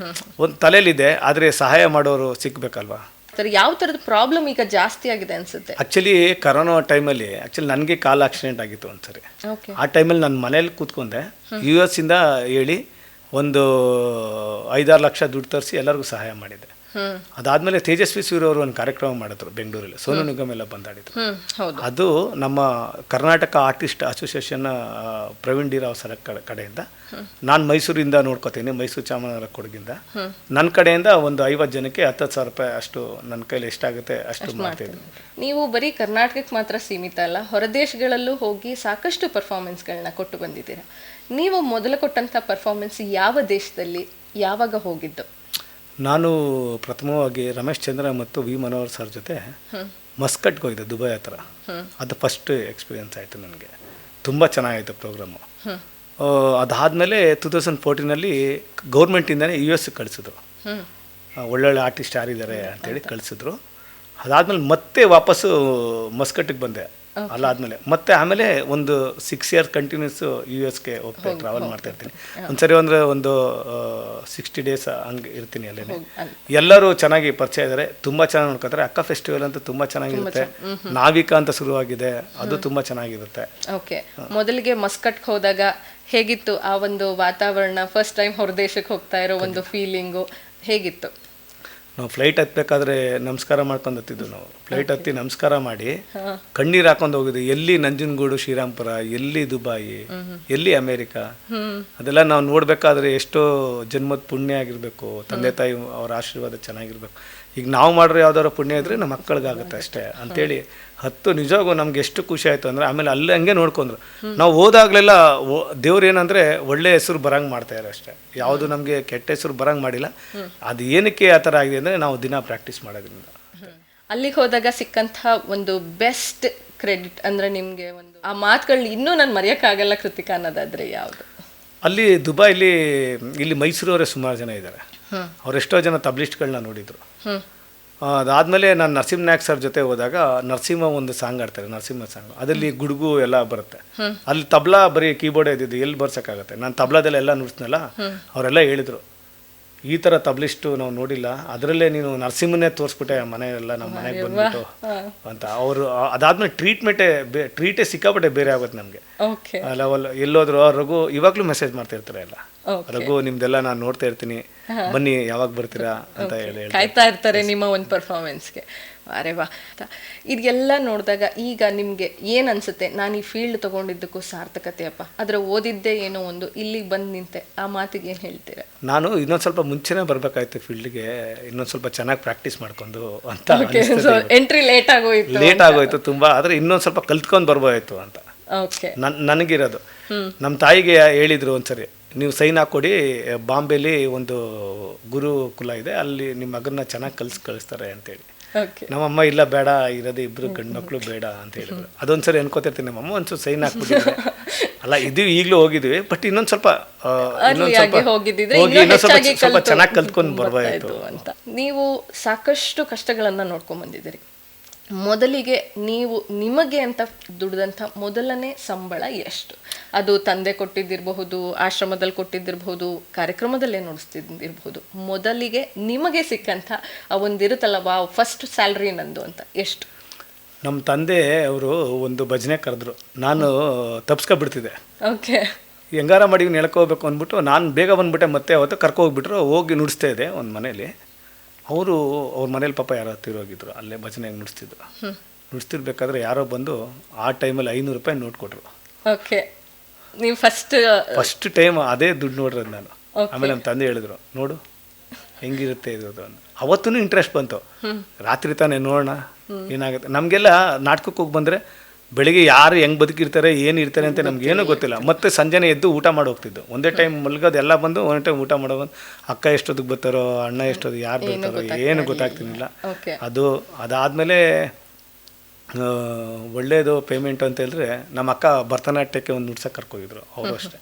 ಒಂದು ತಲೆಯಲ್ಲಿದೆ, ಆದರೆ ಸಹಾಯ ಮಾಡೋರು ಸಿಕ್ಕಬೇಕಲ್ವಾ. ಯಾವ ಥರದ ಪ್ರಾಬ್ಲಮ್ ಈಗ ಜಾಸ್ತಿ ಆಗಿದೆ ಅನ್ಸುತ್ತೆ? ಆ್ಯಕ್ಚುಲಿ ಕರೋನಾ ಟೈಮಲ್ಲಿ ನನಗೆ ಕಾಲು ಆಕ್ಸಿಡೆಂಟ್ ಆಗಿತ್ತು ಒಂದ್ಸರಿ. ಆ ಟೈಮಲ್ಲಿ ನಾನು ಮನೇಲಿ ಕೂತ್ಕೊಂಡೆ. US ಇಂದ ಹೇಳಿ ಒಂದು 5-6 ಲಕ್ಷ ದುಡ್ಡು ತರಿಸಿ ಎಲ್ಲರಿಗೂ ಸಹಾಯ ಮಾಡಿದೆ. ಅದಾದಮೇಲೆ ತೇಜಸ್ವಿ ಸೂರ್ಯ ಅವರು ಒಂದು ಕಾರ್ಯಕ್ರಮ ಮಾಡಿದ್ರು ಬೆಂಗಳೂರಲ್ಲಿ, ಸೋನು ನಿಗಮ್ ಎಲ್ಲ ಬಂದಾಡಿದ್ರು. ಅದು ನಮ್ಮ Karnataka artist association Praveen D Rao sir ಕಡೆಯಿಂದ. ನಾನು ಮೈಸೂರಿಂದ ನೋಡ್ಕೋತೀನಿ, ಮೈಸೂರು ಚಾಮರಾಜನಗರ ಕೊಡಗಿಂದ. ನನ್ನ ಕಡೆಯಿಂದ ಒಂದು 50 ಜನಕ್ಕೆ 10,000 ರೂಪಾಯಿ ಅಷ್ಟು ನನ್ನ ಕೈಲಿ ಎಷ್ಟಾಗುತ್ತೆ ಅಷ್ಟು ಮಾಡ್ತಿದ್ದೆ. ನೀವು ಬರೀ ಕರ್ನಾಟಕಕ್ಕೆ ಮಾತ್ರ ಸೀಮಿತ ಅಲ್ಲ, ಹೊರದೇಶಗಳಲ್ಲೂ ಹೋಗಿ ಸಾಕಷ್ಟು ಪರ್ಫಾರ್ಮೆನ್ಸ್ಗಳನ್ನ ಕೊಟ್ಟು ಬಂದಿದ್ದೀರಾ. ನೀವು ಮೊದಲು ಕೊಟ್ಟಂಥ ಪರ್ಫಾರ್ಮೆನ್ಸ್ ಯಾವ ದೇಶದಲ್ಲಿ, ಯಾವಾಗ ಹೋಗಿದ್ದು? ನಾನು ಪ್ರಥಮವಾಗಿ ರಮೇಶ್ ಚಂದ್ರ ಮತ್ತು ವಿ ಮನೋಹರ್ ಸರ್ ಜೊತೆ ಮಸ್ಕಟ್ಗೆ ಹೋಗಿದ್ದೆ, ದುಬೈ ಹತ್ರ. ಅದು ಫಸ್ಟ್ ಎಕ್ಸ್ಪೀರಿಯನ್ಸ್ ಆಯಿತು ನನಗೆ. ತುಂಬ ಚೆನ್ನಾಗಿತ್ತು ಪ್ರೋಗ್ರಾಮು. ಅದಾದಮೇಲೆ 2014 ಗೌರ್ಮೆಂಟಿಂದನೇ US ಕಳಿಸಿದ್ರು. ಒಳ್ಳೊಳ್ಳೆ ಆರ್ಟಿಸ್ಟ್ ಯಾರಿದ್ದಾರೆ ಅಂತೇಳಿ ಕಳಿಸಿದ್ರು. ಅದಾದಮೇಲೆ ಮತ್ತೆ ವಾಪಸ್ಸು ಮಸ್ಕಟ್ಟಿಗೆ ಬಂದೆ. ಅಲ್ಲಾದ್ಮೇಲೆ ಮತ್ತೆ ಆಮೇಲೆ ಒಂದು 6 ಇಯರ್ಸ್ ಕಂಟಿನ್ಯೂಸ್ US ಗೆ ಹೋಗ್ತಾ ಟ್ರಾವೆಲ್ ಮಾಡ್ತಾ ಇರ್ತೀನಿ. ಒಂದ್ಸರಿ ಒಂದು 60 ಡೇಸ್ ಹಂಗೆ ಇರ್ತೀನಿ ಅಲ್ಲೇ. ಎಲ್ಲರೂ ಚೆನ್ನಾಗಿ ಪರಿಚಯ ಇದ್ದಾರೆ, ತುಂಬ ಚೆನ್ನಾಗಿ ನೋಡ್ಕೊತಾರೆ. ಅಕ್ಕ ಫೆಸ್ಟಿವಲ್ ಅಂತ ತುಂಬ ಚೆನ್ನಾಗಿರುತ್ತೆ. ನಾವಿಕಾ ಅಂತ ಶುರುವಾಗಿದೆ, ಅದು ತುಂಬ ಚೆನ್ನಾಗಿರುತ್ತೆ. ಓಕೆ, ಮೊದಲಿಗೆ ಮಸ್ಕಟ್ಗೆ ಹೋದಾಗ ಹೇಗಿತ್ತು ಆ ಒಂದು ವಾತಾವರಣ? ಫಸ್ಟ್ ಟೈಮ್ ಹೊರದೇಶಕ್ಕೆ ಹೋಗ್ತಾ ಇರೋ ಒಂದು ಫೀಲಿಂಗು ಹೇಗಿತ್ತು? ನಾವು ಫ್ಲೈಟ್ ಹತ್ಬೇಕಾದ್ರೆ ನಮಸ್ಕಾರ ಮಾಡ್ಕೊಂಡು ಹತ್ತಿದ್ದು. ನಾವು ಫ್ಲೈಟ್ ಹತ್ತಿ ನಮಸ್ಕಾರ ಮಾಡಿ ಕಣ್ಣೀರು ಹಾಕೊಂಡು ಹೋಗಿದ್ವಿ. ಎಲ್ಲಿ ನಂಜನಗೂಡು ಶ್ರೀರಾಮ್ಪುರ, ಎಲ್ಲಿ ದುಬಾಯಿ, ಎಲ್ಲಿ ಅಮೇರಿಕಾ, ಅದೆಲ್ಲ ನಾವು ನೋಡ್ಬೇಕಾದ್ರೆ ಎಷ್ಟೋ ಜನ್ಮದ ಪುಣ್ಯ ಆಗಿರ್ಬೇಕು, ತಂದೆ ತಾಯಿ ಅವರ ಆಶೀರ್ವಾದ ಚೆನ್ನಾಗಿರ್ಬೇಕು. ಈಗ ನಾವು ಮಾಡ್ರೆ ಯಾವ್ದಾದ್ರು ಪುಣ್ಯ ಇದ್ರೆ ನಮ್ಮ ಮಕ್ಕಳಿಗಾಗುತ್ತೆ ಅಷ್ಟೇ ಅಂತೇಳಿ ನಿಜವಾಗೂ ನಮ್ಗೆ ಎಷ್ಟು ಖುಷಿ ಆಯಿತು ಅಂದರೆ. ಆಮೇಲೆ ಅಲ್ಲಿ ಹಂಗೆ ನೋಡ್ಕೊಂಡ್ರು. ನಾವು ಹೋದಾಗಲೆಲ್ಲ ದೇವ್ರು ಏನಂದರೆ ಒಳ್ಳೆ ಹೆಸರು ಬರಂಗೆ ಮಾಡ್ತಾಯಿದ್ದಾರೆ ಅಷ್ಟೇ, ಯಾವುದು ನಮಗೆ ಕೆಟ್ಟ ಹೆಸರು ಬರಂಗೆ ಮಾಡಿಲ್ಲ. ಅದು ಏನಕ್ಕೆ ಆ ಥರ ಆಗಿದೆ ಅಂದರೆ ನಾವು ದಿನ ಪ್ರಾಕ್ಟೀಸ್ ಮಾಡೋದ್ರಿಂದ. ಅಲ್ಲಿಗೆ ಹೋದಾಗ ಸಿಕ್ಕಂಥ ಒಂದು ಬೆಸ್ಟ್ ಕ್ರೆಡಿಟ್ ಅಂದರೆ ನಿಮಗೆ ಒಂದು ಆ ಮಾತುಗಳು ಇನ್ನೂ ನಾನು ಮರೆಯೋಕ್ಕಾಗಲ್ಲ ಕೃತಿಕಾ ಅನ್ನೋದಾದರೆ ಯಾವುದು? ಅಲ್ಲಿ ದುಬೈಲಿ ಇಲ್ಲಿ ಮೈಸೂರವರೇ ಸುಮಾರು ಜನ ಇದ್ದಾರೆ. ಅವರೆಷ್ಟೋ ಜನ ತಬ್ಲಿಸ್ಟ್ಗಳನ್ನ ನೋಡಿದರು. ಅದಾದಮೇಲೆ ನಾನು ನರಸಿಂಹ ನಾಯಕ್ ಸರ್ ಜೊತೆ ಹೋದಾಗ ನರಸಿಂಹ ಒಂದು ಸಾಂಗ್ ಆಡ್ತಾರೆ, ನರಸಿಂಹ ಸಾಂಗ್. ಅದರಲ್ಲಿ ಗುಡುಗು ಎಲ್ಲ ಬರುತ್ತೆ. ಅಲ್ಲಿ ತಬ್ಲಾ ಬರೀ ಕೀಬೋರ್ಡ್ ಇದ್ದಿದ್ದು, ಎಲ್ಲಿ ಬರ್ಸೋಕ್ಕಾಗತ್ತೆ? ನಾನು ತಬ್ಲಾದೆಲ್ಲ ಎಲ್ಲ ನುಡಿಸ್ನಲ್ಲ, ಅವರೆಲ್ಲ ಹೇಳಿದರು ಈ ಥರ ತಬ್ಲಿಸ್ಟು ನಾವು ನೋಡಿಲ್ಲ, ಅದರಲ್ಲೇ ನೀನು ನರಸಿಂಹನೇ ತೋರಿಸ್ಬಿಟ್ಟೆ ಮನೆಯೆಲ್ಲ, ನಮ್ಮ ಮನೆಗೆ ಬಂದ್ಬಿಟ್ಟು ಅಂತ. ಅವರು ಅದಾದ್ಮೇಲೆ ಟ್ರೀಟೇ ಸಿಕ್ಕಾಪಟ್ಟೆ ಬೇರೆ ಆಗುತ್ತೆ ನಮಗೆ. ಲೆವೆಲ್ ಎಲ್ಲೋದ್ರು ರಘು ಇವಾಗಲೂ ಮೆಸೇಜ್ ಮಾಡ್ತಾ ಇರ್ತಾರೆ ಎಲ್ಲ, ರಘು ನಿಮ್ದೆಲ್ಲ ನಾನು ನೋಡ್ತಾ ಇರ್ತೀನಿ, ಬನ್ನಿ ಯಾವಾಗ ಬರ್ತೀರಾ ಅಂತ ಹೇಳಿ ಕಾಯ್ತಾ ಇರ್ತಾರೆ ನಿಮ್ಮ ಒಂದು ಪರ್ಫಾರ್ಮೆನ್ಸ್ಗೆ. ಅರೆ ವಾ, ಇದೆಲ್ಲ ನೋಡಿದಾಗ ಈಗ ನಿಮಗೆ ಏನು ಅನ್ಸುತ್ತೆ? ನಾನು ಈ ಫೀಲ್ಡ್ ತೊಗೊಂಡಿದ್ದಕ್ಕೂ ಸಾರ್ಥಕತೆಯಪ್ಪ, ಅದರ ಓದಿದ್ದೇ ಏನೋ ಒಂದು, ಇಲ್ಲಿಗೆ ಬಂದು ನಿಂತೆ, ಆ ಮಾತಿಗೆ ಏನು ಹೇಳ್ತೀರಾ? ನಾನು ಇನ್ನೊಂದು ಸ್ವಲ್ಪ ಮುಂಚೆನೇ ಬರಬೇಕಾಯ್ತು ಫೀಲ್ಡ್ಗೆ, ಇನ್ನೊಂದು ಸ್ವಲ್ಪ ಚೆನ್ನಾಗಿ ಪ್ರಾಕ್ಟೀಸ್ ಮಾಡ್ಕೊಂಡು ಅಂತ. ಎಂಟ್ರಿ ಲೇಟ್ ಆಗೋಯ್ತು ತುಂಬ, ಆದರೆ ಇನ್ನೊಂದು ಸ್ವಲ್ಪ ಕಲ್ತ್ಕೊಂಡು ಬರ್ಬೋದಾಯ್ತು ಅಂತ ನನಗಿರೋದು. ನಮ್ಮ ತಾಯಿಗೆ ಹೇಳಿದರು ಒಂದ್ಸರಿ, ನೀವು ಸೈನ್ ಹಾಕ್ಕೊಡಿ, ಬಾಂಬೆಲಿ ಒಂದು ಗುರುಕುಲ ಇದೆ, ಅಲ್ಲಿ ನಿಮ್ಮ ಮಗನ್ನ ಚೆನ್ನಾಗಿ ಕಳಿಸ್ತಾರೆ ಅಂತೇಳಿ. ನಮ್ಮಮ್ಮ ಇಲ್ಲ ಬೇಡ, ಇರೋದು ಇಬ್ಬರು ಗಂಡು ಮಕ್ಕಳು ಬೇಡ ಅಂತ ಹೇಳಿದ್ರು. ಅದೊಂದ್ಸರಿ ಅನ್ಕೋತಿರ್ತೀನಿ, ನಮ್ಮಮ್ಮ ಒಂದ್ಸಲ ಸೈನ್ ಹಾಕ್ಬಿಟ್ಟಿದ್ರೆ ಅಲ್ಲ, ಇದು ಈಗಲೂ ಹೋಗಿದ್ವಿ, ಬಟ್ ಇನ್ನೊಂದು ಸ್ವಲ್ಪ ಸ್ವಲ್ಪ ಚೆನ್ನಾಗಿ ಕಲ್ತ್ಕೊಂಡು ಬರ್ಬೋದಾಯ್ತು ಅಂತ. ನೀವು ಸಾಕಷ್ಟು ಕಷ್ಟಗಳನ್ನ ನೋಡ್ಕೊಂಡ್ ಬಂದಿದ್ದೀರಿ. ಮೊದಲಿಗೆ ನೀವು ನಿಮಗೆ ಅಂತ ದುಡಿದಂಥ ಮೊದಲನೇ ಸಂಬಳ ಎಷ್ಟು? ಅದು ತಂದೆ ಕೊಟ್ಟಿದ್ದಿರಬಹುದು, ಆಶ್ರಮದಲ್ಲಿ ಕೊಟ್ಟಿದ್ದಿರಬಹುದು, ಕಾರ್ಯಕ್ರಮದಲ್ಲೇ ನುಡಿಸ್ತಿದ್ದಿರಬಹುದು. ಮೊದಲಿಗೆ ನಿಮಗೆ ಸಿಕ್ಕಂಥ ಒಂದಿರುತ್ತಲ್ಲ, ವಾವ್ ಫಸ್ಟ್ ಸ್ಯಾಲ್ರಿ ನಂದು ಅಂತ, ಎಷ್ಟು? ನಮ್ಮ ತಂದೆ ಅವರು ಒಂದು ಭಜನೆ ಕರೆದ್ರು, ನಾನು ತಪ್ಸ್ಕೊಬಿಡ್ತಿದ್ದೆ. ಓಕೆ, ಹೆಂಗಾರ ಮಾಡಿ ಎಳ್ಕೋಬೇಕು ಅಂದ್ಬಿಟ್ಟು ನಾನು ಬೇಗ ಬಂದ್ಬಿಟ್ಟೆ. ಮತ್ತೆ ಅವತ್ತು ಕರ್ಕೋಗ್ಬಿಟ್ರು, ಹೋಗಿ ನುಡಿಸ್ತಾ ಇದೆ ಒಂದು ಮನೇಲಿ. ಅವ್ರ ಮನೇಲಿ ಪಾಪ ಯಾರೋ ತಿರೋಗಿದ್ರು, ಅಲ್ಲೇ ಭಜನೆ ನುಡಿಸ್ತಿದ್ರು. ನುಡಿಸ್ತಿರ್ಬೇಕಾದ್ರೆ ಯಾರೋ ಬಂದು ಆ ಟೈಮಲ್ಲಿ 500 ರೂಪಾಯಿ ನೋಟ್ ಕೊಟ್ಟರು. ಓಕೆ, ನೀವು ಫಸ್ಟ್ ಟೈಮ್ ಅದೇ ದುಡ್ಡು ನೋಡಿರೋದು ನಾನು. ಆಮೇಲೆ ನಮ್ಮ ತಂದೆ ಹೇಳಿದ್ರು, ನೋಡು ಹೆಂಗಿರುತ್ತೆ ಇದು ಅಂತ. ಅವತ್ತೂ ಇಂಟ್ರೆಸ್ಟ್ ಬಂತು, ರಾತ್ರಿ ತಾನೇ ನೋಡೋಣ ಏನಾಗುತ್ತೆ. ನಮಗೆಲ್ಲ ನಾಟಕಕ್ಕೆ ಹೋಗಿ ಬಂದರೆ ಬೆಳಿಗ್ಗೆ ಯಾರು ಹೆಂಗೆ ಬದುಕಿರ್ತಾರೆ, ಏನು ಇರ್ತಾರೆ ಅಂತ ನಮ್ಗೇನೂ ಗೊತ್ತಿಲ್ಲ. ಮತ್ತು ಸಂಜೆನೇ ಎದ್ದು ಊಟ ಮಾಡಿ ಹೋಗ್ತಿದ್ದು. ಒಂದೇ ಟೈಮ್ ಮಲ್ಗೋದು, ಎಲ್ಲ ಬಂದು ಒಂದೇ ಟೈಮ್ ಊಟ ಮಾಡೋ ಬಂದು ಅಕ್ಕ ಎಷ್ಟೊತ್ತಿಗೆ ಬರ್ತಾರೋ, ಅಣ್ಣ ಎಷ್ಟೊತ್ತಿಗೆ ಯಾರು ಬರ್ತಾರೋ ಏನು ಗೊತ್ತಾಗ್ತಿರ್ಲಿಲ್ಲ. ಅದಾದಮೇಲೆ ಒಳ್ಳೆಯದು ಪೇಮೆಂಟ್ ಅಂತ ಹೇಳಿದ್ರೆ, ನಮ್ಮ ಅಕ್ಕ ಭರತನಾಟ್ಯಕ್ಕೆ ಒಂದು ನುಡ್ಸಕ್ಕೆ ಕರ್ಕೋಗಿದ್ರು ಅವರು ಅಷ್ಟೇ.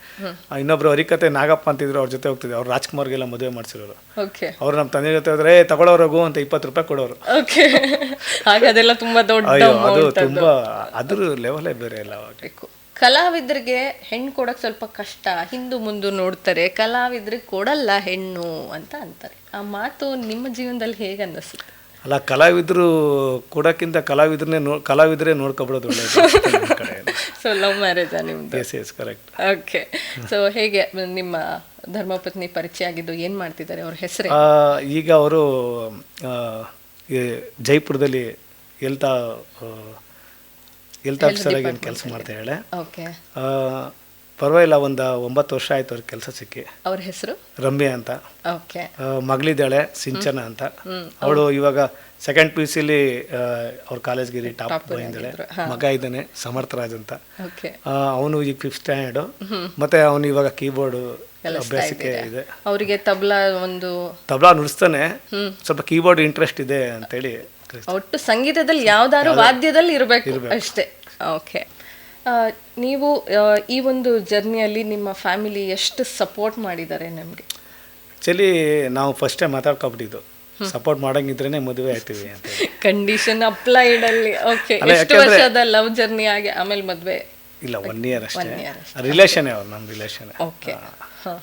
ಇನ್ನೊಬ್ರು ಹರಿಕತೆ ನಾಗಪ್ಪ ಅಂತಿದ್ರು, ಅವ್ರ ಜೊತೆ ಹೋಗ್ತಿದ್ರು. ಅವ್ರು ರಾಜ್ಕುಮಾರ್ಗೆಲ್ಲ ಮದುವೆ ಮಾಡಿಸಿರೋರು. ಅವ್ರು ನಮ್ಮ ತಂದೆ ಜೊತೆ ಹೋದ್ರೆ ತಗೊಳ್ಳೋರಾಗು ಅಂತ 20 ರೂಪಾಯಿ ಕೊಡೋರು. ಅದು ತುಂಬ ಅದ್ರ ಲೆವೆಲೇ ಬೇರೆ ಎಲ್ಲ. ಕಲಾವಿದರಿಗೆ ಹೆಣ್ಣು ಕೊಡಕ್ಕೆ ಸ್ವಲ್ಪ ಕಷ್ಟ, ಹಿಂದು ಮುಂದೆ ನೋಡ್ತಾರೆ, ಕಲಾವಿದ್ರಿಗೆ ಕೊಡಲ್ಲ ಹೆಣ್ಣು ಅಂತ ಅಂತಾರೆ. ಆ ಮಾತು ನಿಮ್ಮ ಜೀವನದಲ್ಲಿ ಹೇಗೆ ಅನ್ನಿಸುತ್ತೆ? ಅಲ್ಲ, ಕಲಾವಿದರು ಕೊಡೋಕ್ಕಿಂತ ಕಲಾವಿದರೇ ನೋಡ್ಕೊಬಿಡೋದು ಒಳ್ಳೆಯದು. ಸೊ ಲವ್ ಮ್ಯಾರೇಜಾ ನಿಮ್ದು? Yes correct. ಓಕೆ, ಸೊ ಹೇಗೆ ನಿಮ್ಮ ಧರ್ಮಪತ್ನಿ ಪರಿಚಯ ಆಗಿದ್ದು? ಏನು ಮಾಡ್ತಿದ್ದಾರೆ, ಅವ್ರ ಹೆಸರು? ಈಗ ಅವರು ಜೈಪುರದಲ್ಲಿ ಹೆಲ್ತ್ ಆಫೀಸರ್ ಆಗಿ ಕೆಲಸ ಮಾಡ್ತಾ ಹೇಳೆ. ಓಕೆ, ಪರವಾಗಿಲ್ಲ, ಒಂದು 9 ವರ್ಷ ಆಯ್ತು ಅವ್ರಿಗೆ ಕೆಲಸ ಸಿಕ್ಕಿ. ಅವ್ರ ಹೆಸರು ರಮ್ಯಾ ಅಂತ. ಓಕೆ, ಮಗಳಿದ್ದಾಳೆ ಸಿಂಚನ ಅಂತ. ಅವಳು ಇವಾಗ 2nd PUC ಅವ್ರ ಕಾಲೇಜ್ಗೆ ಟಾಪ್ ಬಂದಿದ್ದಾಳೆ. ಮಗ ಇದ್ದಾನೆ ಸಮರ್ಥರಾಜ್ ಅಂತ. ಅವನು ಈಗ 5th ಸ್ಟ್ಯಾಂಡರ್ಡ್. ಮತ್ತೆ ಅವನು ಇವಾಗ ಕೀಬೋರ್ಡ್ ಅಭ್ಯಾಸಕ್ಕೆ ಇದೆ. ಅವರಿಗೆ ತಬ್ಲಾ ನುಡಿಸ್ತಾನೆ, ಸ್ವಲ್ಪ ಕೀಬೋರ್ಡ್ ಇಂಟ್ರೆಸ್ಟ್ ಇದೆ ಅಂತೇಳಿ. ಒಟ್ಟು ಸಂಗೀತದಲ್ಲಿ ಯಾವ್ದಾದ್ರು ವಾದ್ಯದಲ್ಲಿ ಇರಬೇಕು ಅಷ್ಟೇ. ಓಕೆ, ನೀವು ಈ ಒಂದು ಜರ್ನಿಯಲ್ಲಿ ನಿಮ್ಮ ಫ್ಯಾಮಿಲಿ ಎಷ್ಟು ಸಪೋರ್ಟ್ ಮಾಡಿದ್ದಾರೆ ನಿಮಗೆ? ಆ್ಯಕ್ಚುಲಿ ನಾವು ಫಸ್ಟ್ ಟೈಮ್ ಮಾತಾಡ್ಕೊಬಿಟ್ಟಿದ್ದು, ಸಪೋರ್ಟ್ ಮಾಡಂಗಿದ್ರೇನೆ ಮದುವೆ ಆಯ್ತೀವಿ ಅಂತ ಹೇಳಿ. ಕಂಡೀಷನ್ ಅಪ್ಲೈಡ್ ಅಲ್ಲಿ. ಓಕೆ, ಅಲ್ಲ, ಎಷ್ಟು ಯಾಕಂದ್ರೆ- ವರ್ಷದ ಲವ್ ಜರ್ನಿ ಆಗಿ ಆಮೇಲೆ ಮದ್ವೆ? ಇಲ್ಲ, 1 ಇಯರ್ ಅಷ್ಟೇ. 1 year ಅಷ್ಟೇ. ರಿಲೇಷನ್ ಅವ್ರು, ನಮ್ಮ ರಿಲೇಷನ್. ಓಕೆ.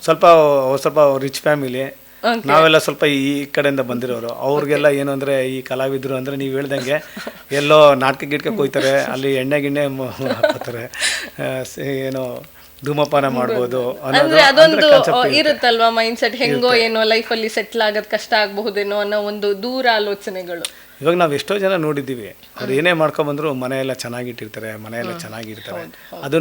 ಸ್ವಲ್ಪ ರಿಚ್ ಫ್ಯಾಮಿಲಿ, ನಾವೆಲ್ಲ ಸ್ವಲ್ಪ ಈ ಕಡೆಯಿಂದ ಬಂದಿರೋರು. ಅವ್ರಿಗೆಲ್ಲ ಏನು ಅಂದರೆ ಈ ಕಲಾವಿದರು ಅಂದರೆ ನೀವು ಹೇಳ್ದಂಗೆ ಎಲ್ಲೋ ನಾಟಕ ಗಿಟ್ಕಕ್ಕೆ ಹೋಗ್ತಾರೆ, ಅಲ್ಲಿ ಎಣ್ಣೆ ಗಿಣ್ಣೆ ಹಾಕೋತಾರೆ, ಏನೋ ಧೂಮಪಾನ ಮಾಡ್ಬೋದು ಅಂದ್ರೆ ಅದೊಂದು ಇರುತ್ತಲ್ವಾ ಮೈಂಡ್ ಸೆಟ್, ಹೆಂಗೋ ಏನೋ ಲೈಫಲ್ಲಿ ಸೆಟ್ಲ್ ಆಗೋದು ಕಷ್ಟ ಆಗಬಹುದೇನೋ ಅನ್ನೋ ಒಂದು ದೂರ ಆಲೋಚನೆಗಳು. ಇವಾಗ ನಾವು ಎಷ್ಟೋ ಜನ ನೋಡಿದ್ದೀವಿ, ಅವ್ರು ಏನೇ ಮಾಡ್ಕೊಂಬಂದ್ರು ಮನೆಯೆಲ್ಲ ಚೆನ್ನಾಗಿಟ್ಟಿರ್ತಾರೆ, ಮನೆಯೆಲ್ಲ ಚೆನ್ನಾಗಿರ್ತಾರೆ. ಅದು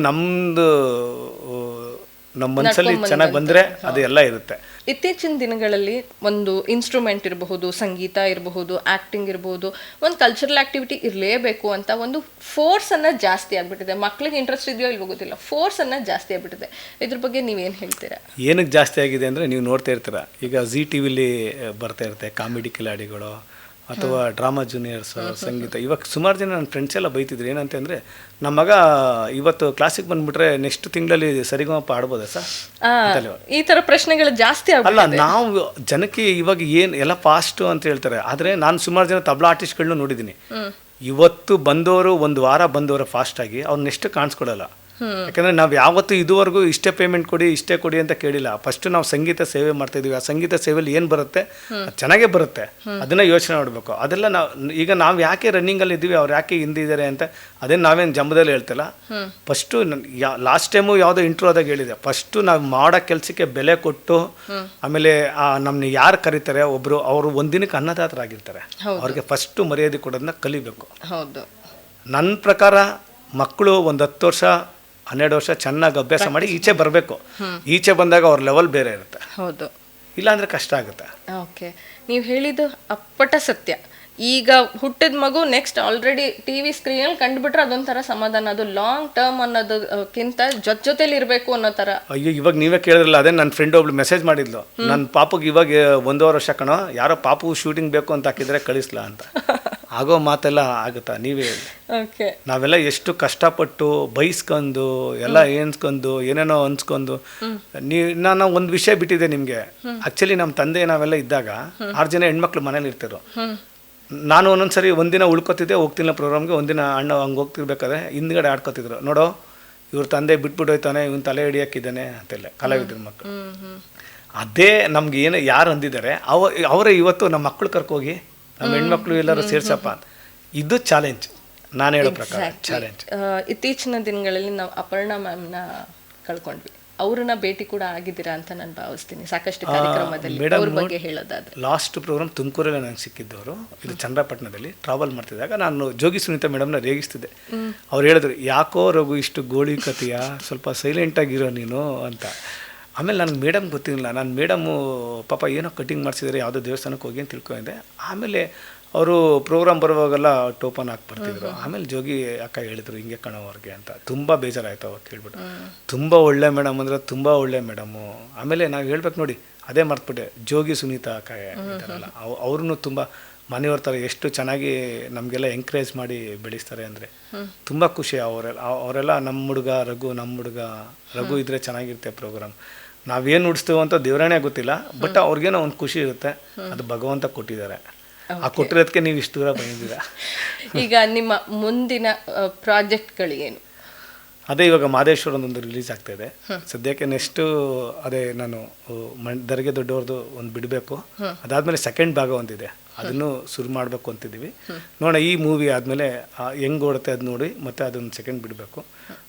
ನಮ್ಮ ಮನಸ್ಸಲ್ಲಿ ಚೆನ್ನಾಗಿ ಬಂದರೆ ಅದು ಎಲ್ಲ ಇರುತ್ತೆ. ಇತ್ತೀಚಿನ ದಿನಗಳಲ್ಲಿ ಒಂದು ಇನ್ಸ್ಟ್ರೂಮೆಂಟ್ ಇರಬಹುದು, ಸಂಗೀತ ಇರಬಹುದು, ಆಕ್ಟಿಂಗ್ ಇರಬಹುದು, ಒಂದು ಕಲ್ಚರಲ್ ಆಕ್ಟಿವಿಟಿ ಇರಲೇಬೇಕು ಅಂತ ಒಂದು ಫೋರ್ಸ್ ಅನ್ನ ಜಾಸ್ತಿ ಆಗ್ಬಿಟ್ಟಿದೆ. ಮಕ್ಳಿಗೆ ಇಂಟ್ರೆಸ್ಟ್ ಇದೆಯೋ ಇಲ್ವೋ ಗೊತ್ತಿಲ್ಲ, ಫೋರ್ಸ್ ಅನ್ನ ಜಾಸ್ತಿ ಆಗ್ಬಿಟ್ಟಿದೆ. ಇದ್ರ ಬಗ್ಗೆ ನೀವೇನು ಹೇಳ್ತೀರಾ? ಏನಕ್ಕೆ ಜಾಸ್ತಿ ಆಗಿದೆ ಅಂದರೆ, ನೀವು ನೋಡ್ತಾ ಇರ್ತೀರ ಈಗ ಜಿ ಟಿ ವಿಲಿ ಬರ್ತಾ ಇರುತ್ತೆ ಕಾಮಿಡಿ ಕಿಲಾಡಿಗಳು ಅಥವಾ ಡ್ರಾಮಾ ಜೂನಿಯರ್ಸ್, ಸಂಗೀತ. ಇವಾಗ ಸುಮಾರು ಜನ ನನ್ನ ಫ್ರೆಂಡ್ಸ್ ಎಲ್ಲ ಬೈತಿದ್ರು, ಏನಂತ ಅಂದರೆ ನಮ್ಮ ಮಗ ಇವತ್ತು ಕ್ಲಾಸಿಗೆ ಬಂದುಬಿಟ್ರೆ ನೆಕ್ಸ್ಟ್ ತಿಂಗಳಲ್ಲಿ ಸರಿಗಮಪ ಆಡ್ಬೋದಾ ಸರ್? ಈ ಥರ ಪ್ರಶ್ನೆಗಳು ಜಾಸ್ತಿ ಅಲ್ಲ, ನಾವು ಜನಕ್ಕೆ ಇವಾಗ ಏನು ಎಲ್ಲ ಫಾಸ್ಟು ಅಂತ ಹೇಳ್ತಾರೆ. ಆದರೆ ನಾನು ಸುಮಾರು ಜನ ತಬಲಾ ಆರ್ಟಿಸ್ಟ್ಗಳನ್ನೂ ನೋಡಿದ್ದೀನಿ. ಇವತ್ತು ಬಂದವರು 1 ವಾರ ಬಂದವರು ಫಾಸ್ಟಾಗಿ ಅವ್ರು ನೆಕ್ಸ್ಟ್ ಕಾಣಿಸ್ಕೊಡಲ್ಲ. ಯಾಕಂದರೆ ನಾವು ಯಾವತ್ತೂ ಇದುವರೆಗೂ ಇಷ್ಟೇ ಪೇಮೆಂಟ್ ಕೊಡಿ, ಇಷ್ಟೇ ಕೊಡಿ ಅಂತ ಕೇಳಿಲ್ಲ. ಫಸ್ಟ್ ನಾವು ಸಂಗೀತ ಸೇವೆ ಮಾಡ್ತಾ ಇದೀವಿ. ಆ ಸಂಗೀತ ಸೇವೆಯಲ್ಲಿ ಏನು ಬರುತ್ತೆ ಅದು ಚೆನ್ನಾಗೇ ಬರುತ್ತೆ, ಅದನ್ನ ಯೋಚನೆ ಮಾಡಬೇಕು. ಅದೆಲ್ಲ ನಾವು ಯಾಕೆ ರನ್ನಿಂಗಲ್ಲಿ ಇದ್ದೀವಿ, ಅವ್ರು ಯಾಕೆ ಹಿಂದಿದ್ದಾರೆ ಅಂತ ಅದೇನು ನಾವೇನು ಜಂಬದಲ್ಲಿ ಹೇಳ್ತಿಲ್ಲ. ಫಸ್ಟು ಲಾಸ್ಟ್ ಟೈಮು ಯಾವುದೋ ಇಂಟ್ರೋದಾಗ ಹೇಳಿದೆ, ಫಸ್ಟು ನಾವು ಮಾಡೋ ಕೆಲಸಕ್ಕೆ ಬೆಲೆ ಕೊಟ್ಟು, ಆಮೇಲೆ ನಮ್ಮನ್ನ ಯಾರು ಕರೀತಾರೆ ಒಬ್ಬರು, ಅವರು ಒಂದಿನಕ್ಕೆ ಅನ್ನದಾತರಾಗಿರ್ತಾರೆ, ಅವ್ರಿಗೆ ಫಸ್ಟು ಮರ್ಯಾದೆ ಕೊಡೋದನ್ನ ಕಲಿಬೇಕು. ಹೌದು. ನನ್ನ ಪ್ರಕಾರ ಮಕ್ಕಳು ಒಂದು 10 ವರ್ಷ 12 ವರ್ಷ ಚೆನ್ನಾಗಿ ಅಭ್ಯಾಸ ಮಾಡಿ ಈಚೆ ಬರಬೇಕು. ಈಚೆ ಬಂದಾಗ ಅವ್ರ ಲೆವೆಲ್ ಬೇರೆ ಇರುತ್ತೆ. ಹೌದು. ಇಲ್ಲಾಂದ್ರೆ ಕಷ್ಟ ಆಗುತ್ತೆ. ಓಕೆ, ನೀವು ಹೇಳಿದ್ದು ಅಪ್ಪಟ ಸತ್ಯ. ಈಗ ಹುಟ್ಟಿದ ಮಗು ನೆಕ್ಸ್ಟ್ ಆಲ್ರೆಡಿ ಟಿವಿ ಸ್ಕ್ರೀನಲ್ಲಿ ಕಂಡುಬಿಟ್ರೆ ಅದೊಂಥರ ಸಮಾಧಾನ. ಅದು ಲಾಂಗ್ ಟರ್ಮ್ ಅನ್ನೋದಕ್ಕಿಂತ ಜೊತೆಲಿ ಇರಬೇಕು ಅನ್ನೋ ಥರ. ಅಯ್ಯೋ, ಇವಾಗ ನೀವೇ ಕೇಳಿದ್ರಲ್ಲ, ಅದೇ ನನ್ನ ಫ್ರೆಂಡ್ ಒಬ್ಳು ಮೆಸೇಜ್ ಮಾಡಿದ್ಲು, ನನ್ನ ಪಾಪಗೆ ಇವಾಗ 1.5 ವರ್ಷ ಕಣೋ, ಯಾರೋ ಪಾಪು ಶೂಟಿಂಗ್ ಬೇಕು ಅಂತ ಹಾಕಿದ್ರೆ ಕಳಿಸ್ಲಾ ಅಂತ. ಆಗೋ ಮಾತೆಲ್ಲ ಆಗುತ್ತಾ ನೀವೇ ಹೇಳಿ. ಓಕೆ, ನಾವೆಲ್ಲ ಎಷ್ಟು ಕಷ್ಟಪಟ್ಟು ಬೈಸ್ಕೊಂಡು ಎಲ್ಲ ಏನ್ಸ್ಕೊಂಡು ಏನೇನೋ ಅನ್ಸ್ಕೊಂಡು. ನಾನು ಒಂದು ವಿಷಯ ಬಿಟ್ಟಿದೆ ನಿಮಗೆ. ಆ್ಯಕ್ಚುಲಿ ನಮ್ಮ ತಂದೆ ನಾವೆಲ್ಲ ಇದ್ದಾಗ 6 ಜನ ಹೆಣ್ಮಕ್ಳು ಮನೇಲಿ ಇರ್ತಿರು. ನಾನು ಒಂದೊಂದ್ಸರಿ ಒಂದಿನ ಉಳ್ಕೊತಿದ್ದೆ, ಹೋಗ್ತಿಲ್ಲ ಪ್ರೋಗ್ರಾಮ್ಗೆ. ಒಂದಿನ ಅಣ್ಣ ಹಂಗೆ ಹೋಗ್ತಿರ್ಬೇಕಾದ್ರೆ ಹಿಂದ್ಗಡೆ ಆಡ್ಕೊತಿದ್ರು, ನೋಡೋ ಇವ್ರ ತಂದೆ ಬಿಟ್ಬಿಟ್ಟು ಹೋಯ್ತಾನೆ, ಇವನ್ ತಲೆ ಹಿಡಿಯಾಕಿದ್ದಾನೆ ಅಂತೆಲ್ಲ ಕಲಾವಿದ್ರ ಮಕ್ಕಳು. ಅದೇ ನಮ್ಗೆ ಏನು ಯಾರು ಅಂದಿದ್ದಾರೆ ಅವರೇ ಇವತ್ತು ನಮ್ಮ ಮಕ್ಕಳು ಕರ್ಕೋಗಿ ನಮ್ಮ ಹೆಣ್ಮಕ್ಳು ಎಲ್ಲರೂ ಸೇರ್ಸಪ್ಪ ಅಂತ. ಇದು ಚಾಲೆಂಜ್, ನಾನು ಹೇಳೋ ಪ್ರಕಾರ ಚಾಲೆಂಜ್. ಇತ್ತೀಚಿನ ದಿನಗಳಲ್ಲಿ ನಾವು ಅಪರ್ಣಾ ಮ್ಯಾಮ್ನ ಕಳ್ಕೊಂಡ್ವಿ. ಅವ್ರನ್ನ ಭೇಟಿ ಕೂಡ ಆಗಿದ್ದೀರಾ ಅಂತ ನಾನು ಭಾವಿಸ್ತೀನಿ ಸಾಕಷ್ಟು ಕಾರ್ಯಕ್ರಮದಲ್ಲಿ. ಅವ್ರ ಬಗ್ಗೆ ಹೇಳೋದಾದ್ರೆ, ಲಾಸ್ಟ್ ಪ್ರೋಗ್ರಾಮ್ ತುಮಕೂರಲ್ಲಿ ನನಗೆ ಸಿಕ್ಕಿದ್ದವರು. ಇದು ಚನ್ನರಾಪಟ್ಟಣದಲ್ಲಿ ಟ್ರಾವೆಲ್ ಮಾಡ್ತಿದ್ದಾಗ ನಾನು ಜೋಗಿ ಸುನೀತಾ ಮೇಡಮ್ನ ರೇಗಿಸ್ತಿದ್ದೆ. ಅವ್ರು ಹೇಳಿದ್ರು, ಯಾಕೋ ರಘು ಇಷ್ಟು ಗೋಳಿ ಕತಿಯ, ಸ್ವಲ್ಪ ಸೈಲೆಂಟಾಗಿರೋ ನೀನು ಅಂತ. ಆಮೇಲೆ ನನಗೆ ಮೇಡಮ್ ಗೊತ್ತಿರಲಿಲ್ಲ. ನಾನು ಮೇಡಮು ಪಾಪ ಏನೋ ಕಟಿಂಗ್ ಮಾಡಿಸಿದರೆ ಯಾವುದೋ ದೇವಸ್ಥಾನಕ್ಕೆ ಹೋಗಿ ಅಂತ ತಿಳ್ಕೊಂಡಿದ್ದೆ. ಆಮೇಲೆ ಅವರು ಪ್ರೋಗ್ರಾಮ್ ಬರುವಾಗೆಲ್ಲ ಟೋಪನ್ ಹಾಕಿ ಬರ್ತಿದ್ರು. ಆಮೇಲೆ ಜೋಗಿ ಅಕ್ಕ ಹೇಳಿದ್ರು, ಹಿಂಗೆ ಕಣೋವ್ರಿಗೆ ಅಂತ. ತುಂಬ ಬೇಜಾರಾಯಿತು ಅವಾಗ ಕೇಳ್ಬಿಟ್ಟು. ತುಂಬ ಒಳ್ಳೆ ಮೇಡಮ್ ಅಂದರೆ ತುಂಬ ಒಳ್ಳೆ ಮೇಡಮು. ಆಮೇಲೆ ನಾವು ಹೇಳ್ಬೇಕು ನೋಡಿ, ಅದೇ ಮರ್ತ್ಬಿಟ್ಟೆ, ಜೋಗಿ ಸುನೀತಾ ಅಕ್ಕ ಇದ್ದಾರಲ್ಲ, ಅವ್ರೂ ತುಂಬ ಮನೆಯವ್ರ ಥರ ಎಷ್ಟು ಚೆನ್ನಾಗಿ ನಮಗೆಲ್ಲ ಎಂಕರೇಜ್ ಮಾಡಿ ಬೆಳೆಸ್ತಾರೆ ಅಂದರೆ ತುಂಬ ಖುಷಿ. ಅವರೆಲ್ಲ ನಮ್ಮ ಹುಡುಗ ರಘು ಇದ್ದರೆ ಚೆನ್ನಾಗಿರುತ್ತೆ ಪ್ರೋಗ್ರಾಮ್. ನಾವೇನು ನುಡಿಸ್ತೀವೋ ಅಂತ ದೇವರಾಣೆ ಗೊತ್ತಿಲ್ಲ, ಬಟ್ ಅವ್ರಿಗೇನೋ ಒಂದು ಖುಷಿ ಇರುತ್ತೆ. ಅದು ಭಗವಂತ ಕೊಟ್ಟಿದ್ದಾರೆ. ಆ ಕೊಟ್ಟಿರೋದಕ್ಕೆ ನೀವು ಇಷ್ಟು ದೂರ ಬಂದಿದ್ದೀರಾ. ಈಗ ನಿಮ್ಮ ಮುಂದಿನ ಪ್ರಾಜೆಕ್ಟ್ಗಳೇನು? ಅದೇ ಇವಾಗ ಮಾದೇಶ್ವರದೊಂದು ರಿಲೀಸ್ ಆಗ್ತಾ ಇದೆ ಸದ್ಯಕ್ಕೆ. ನೆಕ್ಸ್ಟು ಅದೇ ನಾನು ದರ್ಗೆ ದೊಡ್ಡವ್ರದ್ದು ಒಂದು ಬಿಡಬೇಕು. ಅದಾದಮೇಲೆ ಸೆಕೆಂಡ್ ಭಾಗ ಒಂದಿದೆ, ಅದನ್ನು ಶುರು ಮಾಡಬೇಕು ಅಂತಿದ್ದೀವಿ. ನೋಡೋಣ, ಈ ಮೂವಿ ಆದಮೇಲೆ ಹೆಂಗೆ ಓಡುತ್ತೆ ಅದು ನೋಡಿ ಮತ್ತೆ ಅದೊಂದು ಸೆಕೆಂಡ್ ಬಿಡಬೇಕು.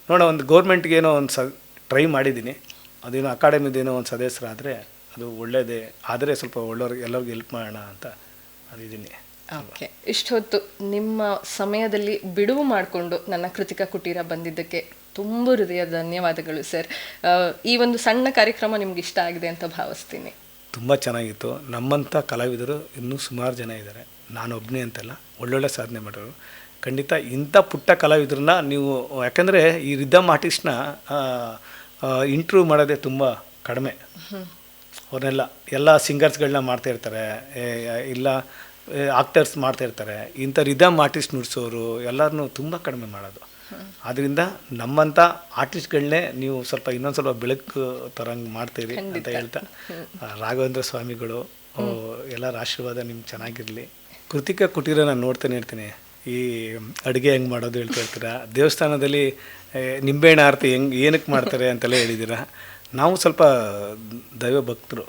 ನೋಡೋಣ, ಒಂದು ಗೌರ್ಮೆಂಟ್ಗೆ ಏನೋ ಒಂದು ಟ್ರೈ ಮಾಡಿದ್ದೀನಿ. ಅದೇನೋ ಅಕಾಡೆಮಿದೇನೋ ಒಂದು ಸದಸ್ಯರಾದರೆ ಅದು ಒಳ್ಳೆಯದೇ. ಆದರೆ ಸ್ವಲ್ಪ ಒಳ್ಳೆಯವ್ರಿಗೆ ಎಲ್ಲರಿಗೂ ಹೆಲ್ಪ್ ಮಾಡೋಣ ಅಂತ ಅದಿದ್ದೀನಿ. ಓಕೆ, ಇಷ್ಟೊತ್ತು ನಿಮ್ಮ ಸಮಯದಲ್ಲಿ ಬಿಡುವು ಮಾಡಿಕೊಂಡು ನನ್ನ ಕೃತಿಕಾ ಕುಟೀರ ಬಂದಿದ್ದಕ್ಕೆ ತುಂಬ ಹೃದಯ ಧನ್ಯವಾದಗಳು ಸರ್. ಈ ಒಂದು ಸಣ್ಣ ಕಾರ್ಯಕ್ರಮ ನಿಮ್ಗೆ ಇಷ್ಟ ಆಗಿದೆ ಅಂತ ಭಾವಿಸ್ತೀನಿ. ತುಂಬ ಚೆನ್ನಾಗಿತ್ತು. ನಮ್ಮಂಥ ಕಲಾವಿದರು ಇನ್ನೂ ಸುಮಾರು ಜನ ಇದ್ದಾರೆ, ನಾನು ಒಬ್ಬನೇ ಅಂತಲ್ಲ, ಒಳ್ಳೊಳ್ಳೆ ಸಾಧನೆ ಮಾಡೋರು. ಖಂಡಿತ ಇಂಥ ಪುಟ್ಟ ಕಲಾವಿದ್ರನ್ನ ನೀವು, ಯಾಕಂದರೆ ಈ ರಿದಮ್ ಆರ್ಟಿಸ್ಟ್ನ ಇಂಟ್ರ್ಯೂ ಮಾಡೋದೇ ತುಂಬ ಕಡಿಮೆ. ಅವ್ರನ್ನೆಲ್ಲ ಎಲ್ಲ ಸಿಂಗರ್ಸ್ಗಳನ್ನ ಮಾಡ್ತಾಯಿರ್ತಾರೆ, ಇಲ್ಲ ಆಕ್ಟರ್ಸ್ ಮಾಡ್ತಾಯಿರ್ತಾರೆ. ಇಂಥ ರಿದಮ್ ಆರ್ಟಿಸ್ಟ್ ನುಡಿಸೋರು ಎಲ್ಲರನ್ನೂ ತುಂಬ ಕಡಿಮೆ ಮಾಡೋದು. ಆದ್ದರಿಂದ ನಮ್ಮಂಥ ಆರ್ಟಿಸ್ಟ್ಗಳನ್ನೇ ನೀವು ಸ್ವಲ್ಪ ಇನ್ನೊಂದು ಸ್ವಲ್ಪ ಬೆಳಕು ತರಂಗೆ ಮಾಡ್ತೀರಿ ಅಂತ ಹೇಳ್ತಾ, ರಾಘವೇಂದ್ರ ಸ್ವಾಮಿಗಳು ಎಲ್ಲರ ಆಶೀರ್ವಾದ ನಿಮ್ಗೆ ಚೆನ್ನಾಗಿರಲಿ. ಕೃತಿಕಾ ಕುಟೀರ ನಾನು ನೋಡ್ತಾನೆ ಇರ್ತೀನಿ. ಈ ಅಡುಗೆ ಹೆಂಗೆ ಮಾಡೋದು ಹೇಳ್ಕೊಳ್ತೀರಾ, ದೇವಸ್ಥಾನದಲ್ಲಿ ನಿಂಬೆಹಣ್ಣು ಆರತಿ ಏನಕ್ಕೆ ಮಾಡ್ತಾರೆ ಅಂತೆಲ್ಲ ಹೇಳಿದ್ದೀರಾ. ನಾವು ಸ್ವಲ್ಪ ದೈವ ಭಕ್ತರು.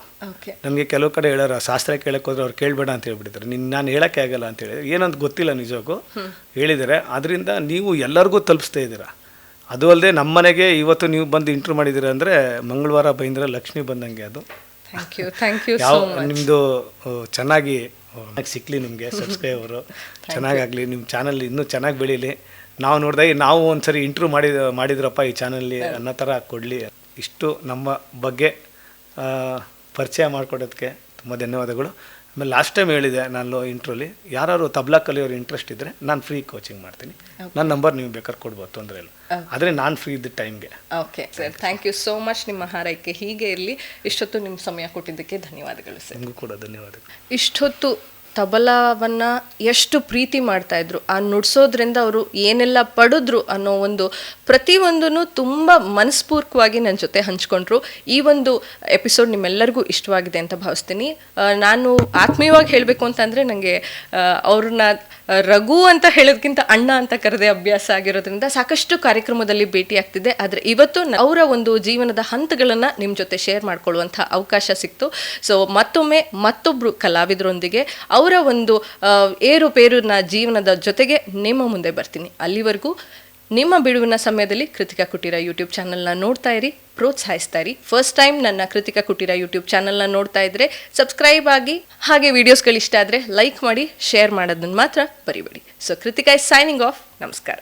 ನನಗೆ ಕೆಲವು ಕಡೆ ಹೇಳೋರು ಶಾಸ್ತ್ರ ಕೇಳಕ್ಕೆ ಹೋದ್ರೆ ಅವ್ರು ಕೇಳಬೇಡ ಅಂತ ಹೇಳ್ಬಿಟ್ಟಿದ್ದಾರೆ. ನಾನು ಹೇಳೋಕ್ಕೆ ಆಗಲ್ಲ ಅಂತ ಹೇಳಿ ಏನಂತ ಗೊತ್ತಿಲ್ಲ ನಿಜವಾಗೂ ಹೇಳಿದ್ದಾರೆ. ಅದರಿಂದ ನೀವು ಎಲ್ಲರಿಗೂ ತಲುಪಿಸ್ತಾ ಇದ್ದೀರಾ. ಅದು ಅಲ್ಲದೆ ನಮ್ಮ ಮನೆಗೆ ಇವತ್ತು ನೀವು ಬಂದು ಇಂಟ್ರ್ಯೂ ಮಾಡಿದ್ದೀರಾ ಅಂದರೆ ಮಂಗಳವಾರ ಬೈಂದ್ರೆ ಲಕ್ಷ್ಮಿ ಬಂದಂಗೆ. ಅದು ಯಾವ ನಿಮ್ಮದು ಚೆನ್ನಾಗಿ ಸಿಕ್ಕಲಿ, ನಿಮಗೆ ಸಬ್ಸ್ಕ್ರೈಬರು ಚೆನ್ನಾಗಾಗಲಿ, ನಿಮ್ಮ ಚಾನಲ್ ಇನ್ನೂ ಚೆನ್ನಾಗಿ ಬೆಳೀಲಿ. ನಾವು ನೋಡಿದಾಗ ನಾವು ಒಂದ್ಸರಿ ಇಂಟ್ರ್ಯೂ ಮಾಡಿದ್ರಪ್ಪ ಈ ಚಾನಲ್ಲಿ ಅನ್ನೋ ಥರ ಕೊಡಲಿ. ಇಷ್ಟು ನಮ್ಮ ಬಗ್ಗೆ ಪರಿಚಯ ಮಾಡಿಕೊಡೋದಕ್ಕೆ ತುಂಬ ಧನ್ಯವಾದಗಳು. ಆಮೇಲೆ ಲಾಸ್ಟ್ ಟೈಮ್ ಹೇಳಿದೆ ನಾನು ಇಂಟ್ರ್ಯೂಲಿ, ಯಾರು ತಬ್ಲಾ ಕಲಿಯೋರು ಇಂಟ್ರೆಸ್ಟ್ ಇದ್ದರೆ ನಾನು ಫ್ರೀ ಕೋಚಿಂಗ್ ಮಾಡ್ತೀನಿ. ನನ್ನ ನಂಬರ್ ನೀವು ಬೇಕಾದ್ರೆ ಕೊಡ್ಬೋದು, ತೊಂದರೆ ಇಲ್ಲ. ಆದರೆ ನಾನು ಫ್ರೀ ಇದ್ದ ಟೈಮ್ಗೆ. Okay sir, thank you so much. ನಿಮ್ಮ ಹಾರೈಕೆ ಹೀಗೆ ಇರಲಿ. ಇಷ್ಟೊತ್ತು ನಿಮ್ಮ ಸಮಯ ಕೊಟ್ಟಿದ್ದಕ್ಕೆ ಧನ್ಯವಾದಗಳು ಸರ್. ನಿಮಗೂ ಕೂಡ ಧನ್ಯವಾದಗಳು. ಇಷ್ಟೊತ್ತು ತಬಲಾವನ್ನು ಎಷ್ಟು ಪ್ರೀತಿ ಮಾಡ್ತಾಯಿದ್ರು, ಆ ನುಡ್ಸೋದ್ರಿಂದ ಅವರು ಏನೆಲ್ಲ ಪಡೆದ್ರು ಅನ್ನೋ ಒಂದು ಪ್ರತಿಯೊಂದೂ ತುಂಬ ಮನಸ್ಪೂರ್ವಕವಾಗಿ ನನ್ನ ಜೊತೆ ಹಂಚ್ಕೊಂಡ್ರು. ಈ ಒಂದು ಎಪಿಸೋಡ್ ನಿಮ್ಮೆಲ್ಲರಿಗೂ ಇಷ್ಟವಾಗಿದೆ ಅಂತ ಭಾವಿಸ್ತೀನಿ. ನಾನು ಆತ್ಮೀಯವಾಗಿ ಹೇಳಬೇಕು ಅಂತಂದರೆ ನನಗೆ ಅವ್ರನ್ನ ರಘು ಅಂತ ಹೇಳೋದಕ್ಕಿಂತ ಅಣ್ಣ ಅಂತ ಕರೆದೇ ಅಭ್ಯಾಸ ಆಗಿರೋದ್ರಿಂದ ಸಾಕಷ್ಟು ಕಾರ್ಯಕ್ರಮದಲ್ಲಿ ಭೇಟಿ ಆಗ್ತಿದ್ದೆ. ಆದರೆ ಇವತ್ತು ಅವರ ಒಂದು ಜೀವನದ ಹಂತಗಳನ್ನು ನಿಮ್ಮ ಜೊತೆ ಶೇರ್ ಮಾಡ್ಕೊಳ್ಳುವಂಥ ಅವಕಾಶ ಸಿಕ್ತು. ಸೊ ಮತ್ತೊಮ್ಮೆ ಮತ್ತೊಬ್ಬರು ಕಲಾವಿದರೊಂದಿಗೆ ಅವರ ಒಂದು ಏರುಪೇರಿನ ಜೀವನದ ಜೊತೆಗೆ ನಿಮ್ಮ ಮುಂದೆ ಬರ್ತೀನಿ. ಅಲ್ಲಿವರೆಗೂ ನಿಮ್ಮ ಬಿಡುವಿನ ಸಮಯದಲ್ಲಿ ಕೃತಿಕಾ ಕುಟೀರ ಯೂಟ್ಯೂಬ್ ಚಾನಲ್ನ ನೋಡ್ತಾ ಇರಿ, ಪ್ರೋತ್ಸಾಹಿಸ್ತಾ ಇರಿ. ಫಸ್ಟ್ ಟೈಮ್ ನನ್ನ ಕೃತಿಕಾ ಕುಟೀರ ಯೂಟ್ಯೂಬ್ ಚಾನಲ್ನ ನೋಡ್ತಾ ಇದ್ದರೆ ಸಬ್ಸ್ಕ್ರೈಬ್ ಆಗಿ, ಹಾಗೆ ವೀಡಿಯೋಸ್ಗಳು ಇಷ್ಟ ಆದರೆ ಲೈಕ್ ಮಾಡಿ, ಶೇರ್ ಮಾಡೋದನ್ನು ಮಾತ್ರ ಬರಿಬೇಡಿ. So Kritika is signing off. ನಮಸ್ಕಾರ.